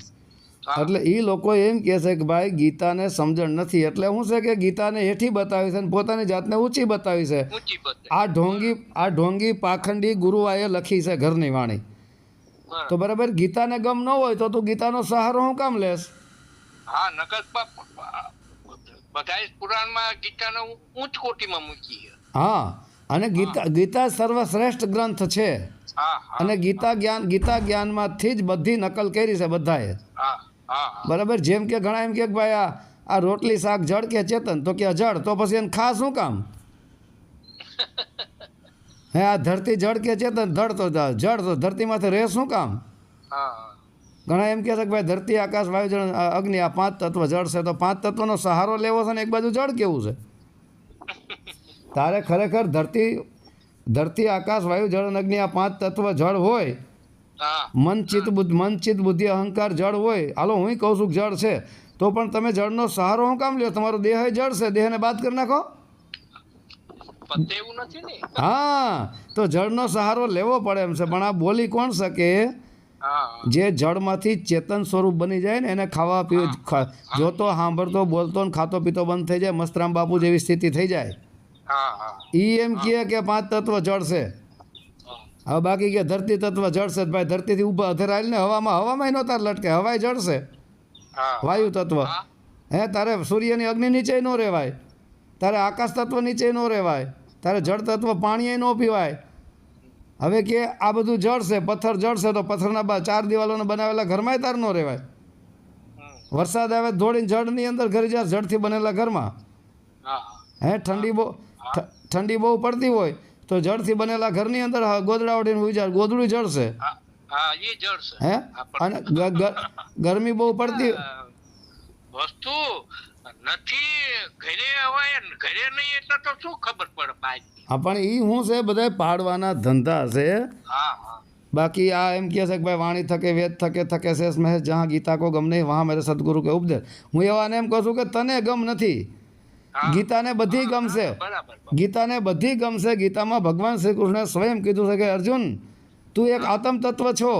એટલે એ લોકો એમ કહે છે કે ભાઈ ગીતાને સમજણ નથી, એટલે શું છે કે ગીતાને હેઠી બતાવી છે અને પોતાની જાતને ઊંચી બતાવી છે. ઊંચી બતાવી. આ ઢોંગી પાખંડી ગુરુવાએ લખી છે ઘરની વાણી. તો બરાબર, ગીતાને ગમ ન હોય તો તું ગીતાનો સહારો હું કામ લેશ? હા નકર બધા પુરાણમાં ગીતાને ઊંચ કોટીમાં મૂકી છે. હા, અને ગીતા સર્વશ્રેષ્ઠ ગ્રંથ છે, હા હા અને ગીતા જ્ઞાનમાંથી જ બધી નકલ કરી છે બધાએ. હા હા બરાબર. જેમ કે ઘણા એમ કે ભાઈ આ રોટલી શાક જળ કે ચેતન, તો કે જળ, તો પછી એને ખાસ શું કામ? હે આ ધરતી જળ કે ચેતન, ધડ તો જળ, તો ધરતીમાંથી રહે શું કામ? હા ઘણા એમ કહે છે કે ભાઈ ધરતી આકાશ વાયુ જળ અગ્નિ આ 5 તત્વ જળ છે, તો 5 તત્વનો સહારો લેવો છે ને એક બાજુ જળ કેવું છે? તારે ખરેખર ધરતી આકાશ વાયુ જળ અને અગ્નિ આ 5 તત્વ જળ હોય, હા મન ચિત્ત બુદ્ધિ અહંકાર જળ હોય. હાલો હું કહું છું કે જળ છે, તો પણ તમે જળનો સહારો શું કામ લ્યો? તમારો દેહ જળ છે, દેહને બાદ કરી નાખો. પણ એવું નથી ને. હા, તો જળનો સહારો લેવો પડે એમ છે. પણ આ બોલી કોણ શકે? હા જે જળમાંથી ચેતન સ્વરૂપ બની જાય ને, એને ખાવા પીવું જોતો સાંભળતો બોલતો ને ખાતો પીતો બંધ થઈ જાય, મસ્તરામ બાપુ જેવી સ્થિતિ થઈ જાય. હા હા એ એમ કહે કે 5 તત્વ જળ છે. હવે બાકી કે ધરતી તત્વ જળ છે, ભાઈ ધરતીથી ઊભા અધરાયેલ ને હવામાં નો તાર લટકે, હવાય જળ છે. હા વાયુ તત્વ હે, તારે સૂર્યની અગ્નિ નીચે ન રહેવાય, તારે આકાશ તત્વ નીચે ન રહેવાય, તારે જળ તત્વ પાણી ન પીવાય. હવે કે આ બધું જળ છે, પથ્થર જળ છે, તો પથ્થરના 4 દિવાલોને બનાવેલા ઘરમાં તાર ન રહેવાય. વરસાદ આવે દોડીને જળની અંદર ઘરી જાય, જળથી બનેલા ઘરમાં. હે ઠંડી બહુ પડતી હોય તો જળથી બનેલા ઘરની અંદર ગોદડા ઓઢીને હોઈ જાય, ગોદડું જળ છે. હા એ જળ છે. હે, અને ગરમી બહુ પડતી વસ્તુ નથી ઘરે હોય, ઘરે નહીં એટલે તો શું ખબર પડે ભાઈ. હા, પણ એ શું છે, બધા પાડવાના ધંધા છે. હા હા બાકી આ એમ કહે છે કે ભાઈ વાણી થકે વેદ થકે શેષ મહેશ જहाँ ગીતા કો ગમ નહીં વहाँ મેરે સદગુરુ કે ઉપદેશ. હું એવાને એમ કહું છું કે તને ગમ નથી, ગીતાને બધી ગમશે. ગીતાને બધી ગમશે. ગીતામાં ભગવાન શ્રી કૃષ્ણે સ્વયં કીધું છે કે અર્જુન, તું એક આત્મ તત્વ છો.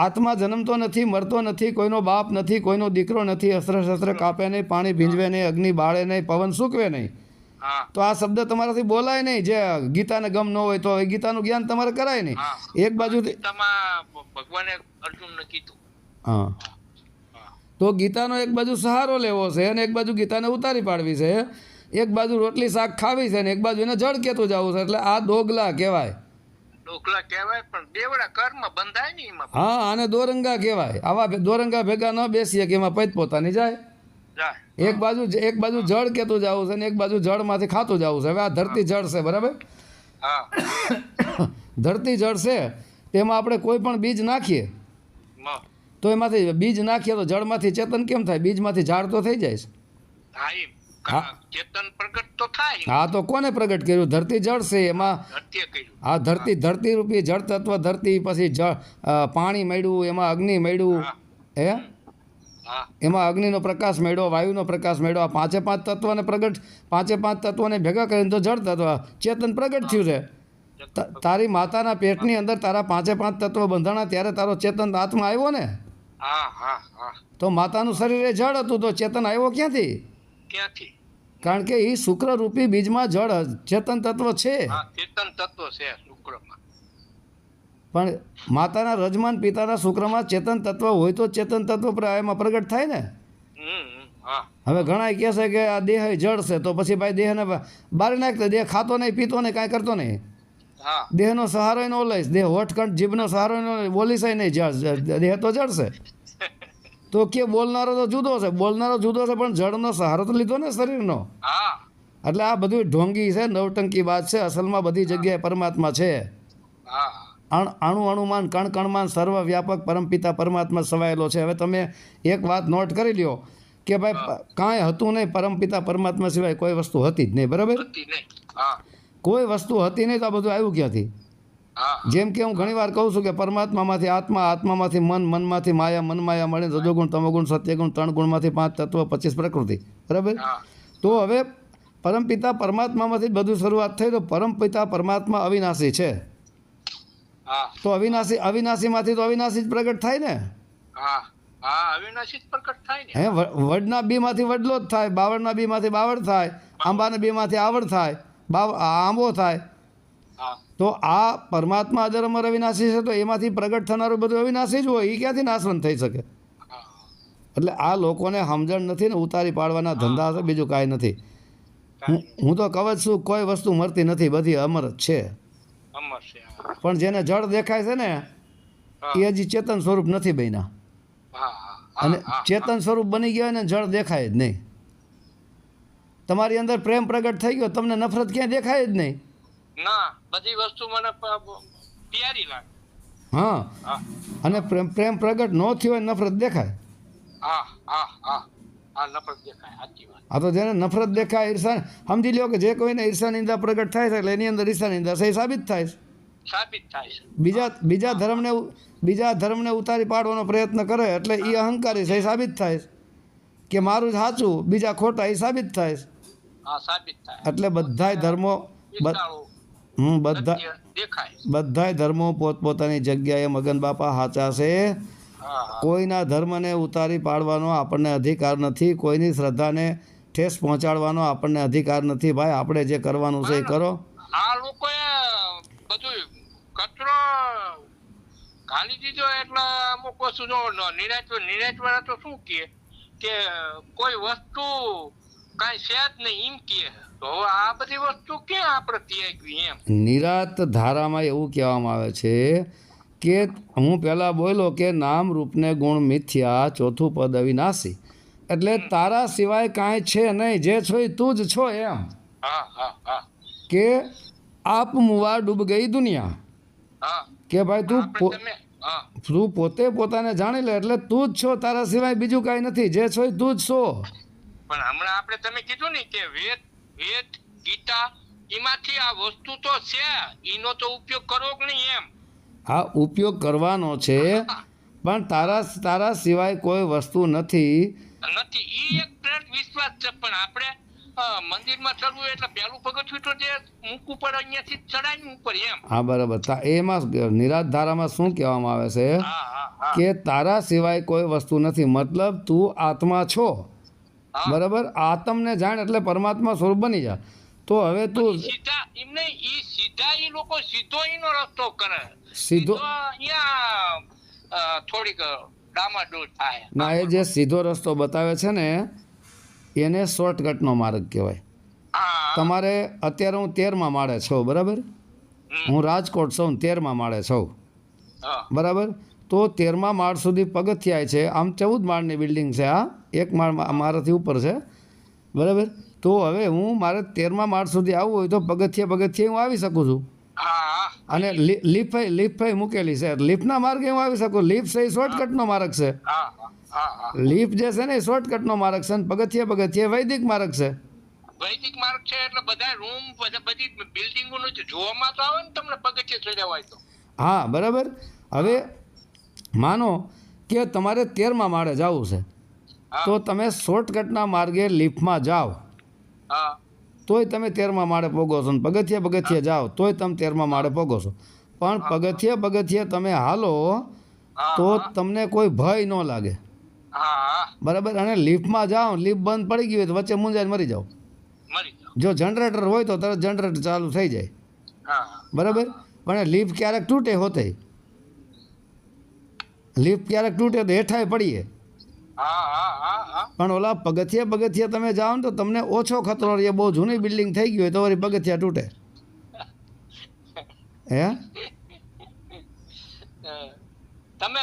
આત્મા જન્મતો નથી, મરતો નથી, કોઈનો બાપ નથી, કોઈનો દીકરો નથી, અસ્ત્ર શસ્ત્ર કાપે નહીં, પાણી ભીંજવે નહીં, અગ્નિ બાળે નહીં, પવન સૂકવે નહીં. તો આ શબ્દ તમારાથી બોલાય નહીં. જે ગીતાને ગમ ન હોય તો ગીતાનું જ્ઞાન તમારે કરાય નહીં. એક બાજુથી ભગવાને અર્જુનને કીધું. હા, તો ગીતાનો એક બાજુ સહારો લેવો છે અને એક બાજુ ગીતાને ઉતારી પાડવી છે. એક બાજુ રોટલી શાક ખાવી છે ને એક બાજુ એને જળ કેતું જવું છે. એટલે આ દોગલા કહેવાય. ડોકલા કહેવાય પણ દેવડા કર્મ બંધાય ને એમાં. હા, આને દોરંગા કહેવાય. આવા દોરંગા ભેગા ન બેસીએ કે એમાં પૈત પોતાની જાય. એક બાજુ જળ કેતું જવું છે ને એક બાજુ જળમાંથી ખાતું જવું છે. હવે આ ધરતી જળ છે, બરાબર. ધરતી જળ છે, તેમાં આપણે કોઈ પણ બીજ નાખીએ તો એમાંથી બીજ નાખીએ તો જળમાંથી ચેતન કેમ થાય? બીજમાંથી ઝાડ તો થઈ જાય છે. ચેતન પ્રગટ તો થાય. હા, તો કોને પ્રગટ કર્યું? ધરતી જળ છે, એમાં આ ધરતી રૂપી જળ તત્વ ધરતી, પછી પાણી મળ્યું, એમાં અગ્નિ મળ્યું, હે એમાં અગ્નિનો પ્રકાશ મળ્યો, વાયુનો પ્રકાશ મળ્યો. આ 5 તત્વને ભેગા કરીને તો જળ તત્વ ચેતન પ્રગટ થયું છે. તારી માતાના પેટની અંદર તારા પાંચે પાંચ તત્વો બંધાણા ત્યારે તારો ચેતન આત્મા આવ્યો ને. હા હા હા. તો માતાનું શરીર એ જળ હતું, તો ચેતન આવ્યો ક્યાંથી? ક્યાંથી? કારણ કે એ શુક્રરૂપી બીજમાં જળ ચેતન તત્વ છે. હા, ચેતન તત્વ છે શુક્રમાં. પણ માતાના રજમાન પિતાના શુક્રમાં ચેતન તત્વ હોય તો ચેતન તત્વ એમાં પ્રગટ થાય ને. હા. હવે ઘણા કહે છે કે આ દેહ જળ છે, તો પછી ભાઈ દેહને બારી નાખતો, દેહ ખાતો નહીં, પીતો નહીં, કાંઈ કરતો નહીં. હા. દેહનો સહારો ન લઈશ, દેહ હોઠકંઠ જીભનો સહારો ન બોલીશ નહીં, જળ દેહ તો જળ છે. તો કે બોલનારો તો જુદો છે, બોલનારો જુદો છે, પણ જળનો સહારો તો લીધો ને શરીરનો. હા. એટલે આ બધું ઢોંગી છે, નવટંકી વાત છે. અસલમાં બધી જગ્યાએ પરમાત્મા છે. હા. અણુ અણુમાન કણ કણમાન સર્વ વ્યાપક પરમપિતા પરમાત્મા સવાયેલો છે. હવે તમે એક વાત નોટ કરી લ્યો કે ભાઈ કાંઈ હતું નહીં, પરમપિતા પરમાત્મા સિવાય કોઈ વસ્તુ હતી જ નહીં. બરાબર? કોઈ વસ્તુ હતી નહીં, તો આ બધું આવ્યું ક્યાંથી? જેમ કે હું ઘણી વાર કહું છું કે પરમાત્મામાંથી આત્મા, આત્મામાંથી મન, મનમાંથી માયા, મનમાયા મળે રજોગુણ, તમોગુણ, સત્યગુણ, 3 ગુણમાંથી 5 તત્વ, 25 પ્રકૃતિ. બરાબર? તો હવે પરમપિતા પરમાત્મામાંથી બધું શરૂઆત થઈ, તો પરમપિતા પરમાત્મા અવિનાશી છે. તો અવિનાશીમાંથી તો અવિનાશી જ પ્રગટ થાય ને. હે, વડના બીમાંથી વડલો જ થાય, બાવળના બીમાંથી બાવળ થાય, આંબાના બીમાંથી આવડ થાય, આંબો થાય. તો આ પરમાત્મા અજર અવિનાશી છે, તો એમાંથી પ્રગટ થનારું બધું અવિનાશી જ હોય. એ ક્યાંથી નાશવંત થઈ શકે? એટલે આ લોકોને સમજણ નથી ને, ઉતારી પાડવાના ધંધા છે, બીજું કાંઈ નથી. હું તો કહું છું, કોઈ વસ્તુ મરતી નથી, બધી અમર જ છે. પણ જેને જળ દેખાય છે ને, એ હજી ચેતન સ્વરૂપ નથી બન્યા. અને ચેતન સ્વરૂપ બની ગયા ને જળ દેખાય જ નહીં. તમારી અંદર પ્રેમ પ્રગટ થઈ ગયો, તમને નફરત ક્યાંય દેખાય જ નહીં. બધી વસ્તુ મને પ્યારી લાગે. હા, અને પ્રેમ પ્રગટ ન થયો હોય નફરત દેખાય. આ તો જેને નફરત દેખાય, ઈર્ષા, સમજી લ્યો કે જે કોઈને ઈર્ષા નિંદા પ્રગટ થાય છે, એટલે એની અંદર ઈર્ષા નિંદા સહી સાબિત થાય છે. બીજા ધર્મને ઉતારી પાડવાનો પ્રયત્ન કરે, એટલે એ અહંકારી સહી સાબિત થાય છે કે મારું જ સાચું, બીજા ખોટા, એ સાબિત થાય છે. એટલે બધાય ધર્મો બધાય ધર્મો પોતપોતાની જગ્યાએ મગન બાપા સાચા છે. કોઈના ધર્મને ઉતારી પાડવાનો આપણને અધિકાર નથી, કોઈની શ્રદ્ધાને ઠેસ પહોંચાડવાનો આપણને અધિકાર નથી. ભાઈ, આપણે જે કરવાનું છે એ કરો. આ લોકોએ બધું કચરો ગાલી દીધો, એટલે અમુક વસ્તુ જો નિરાશ તો શું કે કોઈ વસ્તુ કાંઈ છે જ નહીં એમ કહે. તો આ બધી વસ્તુ ક્યાં આપણે ત્યાગવી એમ? નિરાત ધારામાં એવું કહેવામાં આવે છે કે હું પહેલાં બોલ્યો કે નામ રૂપને ગુણ મિથ્યા, ચોથું પદ અવિનાશી. એટલે તારા સિવાય કાંઈ છે નહીં, જે છો એ તું જ છો એમ. કે આપ મુવા ડૂબ ગઈ દુનિયા. કે ભાઈ તું પોતે પોતાને જાણી લે, એટલે તું જ છો, તારા સિવાય બીજું કાંઈ નથી, જે છો એ તું જ છો. પણ હમણાં આપણે તમે કીધું ને કે વેદ ગીતા એમાંથી આ વસ્તુ તો છે, એનો તો ઉપયોગ કરવો કે નહીં એમ? આ ઉપયોગ કરવાનો છે, પણ તારા સિવાય કોઈ વસ્તુ નથી. ઈ એક દ્રઢ વિશ્વાસ છે. પણ આપણે મંદિરમાં ચડવું એટલે પહેલું પગથિયું તો જે મૂકવું પડે, અહીંયાથી ચડાવી ઉપર એમ. હા, બરાબર. એમાં નિરાત ધારામાં શું કહેવામાં આવે છે કે તારા સિવાય કોઈ વસ્તુ નથી, મતલબ તું આત્મા છો. બરાબર? આત્મને જાણ એટલે પરમાત્મા સ્વરૂપ બની જા. તો હવે તું સીધા એમને સીધા એ લોકો સીધો એનો રસ્તો કરે, સીધો થોડીક ડામાડોળ થાય. ના, એ જે સીધો રસ્તો બતાવે છે ને, એને શોર્ટકટનો માર્ગ કહેવાય. તમારે અત્યારે હું 13મા માળે છું, બરાબર? હું રાજકોટ છું, 13મા માળે છું, બરાબર? તો 13મા માળ સુધી પગથિયા છે. આમ 14 માળની બિલ્ડિંગ છે. આ એક માળ મારાથી ઉપર છે, બરાબર? તો હવે હું મારે 13મા માળ સુધી આવવું હોય તો પગથિયે હું આવી શકું છું. અને લિફ્ટ મૂકેલી છે, લિફ્ટના માર્ગે હું આવી શકું. લિફ્ટ છે એ શોર્ટકટનો માર્ગ છે. લિફ્ટ જે છે ને એ શોર્ટકટનો માર્ગ છે, અને પગથિયે વૈદિક માર્ગ છે. વૈદિક માર્ગ છે એટલે બધા રૂમ, બધી બિલ્ડિંગોનું જોવામાં તો આવે ને તમને પગથિયે ચડ્યા તો. હા, બરાબર. હવે માનો કે તમારે 13મા માળે જવું છે, તો તમે શોર્ટકટના માર્ગે લિફ્ટમાં જાઓ, તોય તમે 13મા માળે પોગો છો ને પગથિયે જાઓ તોય તમે 13મા માળે પોગો છો. પણ પગથિયે તમે હાલો હા તો તમને કોઈ ભય ન લાગે, હા બરાબર. અને લિફ્ટમાં જાઓ, લિફ્ટ બંધ પડી ગઈ હોય તો વચ્ચે મૂંઝાઈને મરી જાઓ. મરી જાઓ. જો જનરેટર હોય તો તરત જનરેટર ચાલુ થઈ જાય, હા બરાબર. પણ લિફ્ટ ક્યારેક તૂટે હોતે, લિફ્ટ ક્યારેક તૂટે તો હેઠાય પડીએ. હા હા હા હા પણ ઓલા પગથિયે તમે જાઓ ને તો તમને ઓછો ખતરો રહે. બહુ જૂની બિલ્ડિંગ થઈ ગઈ હોય તો વળી પગથિયા તૂટે. હે તમે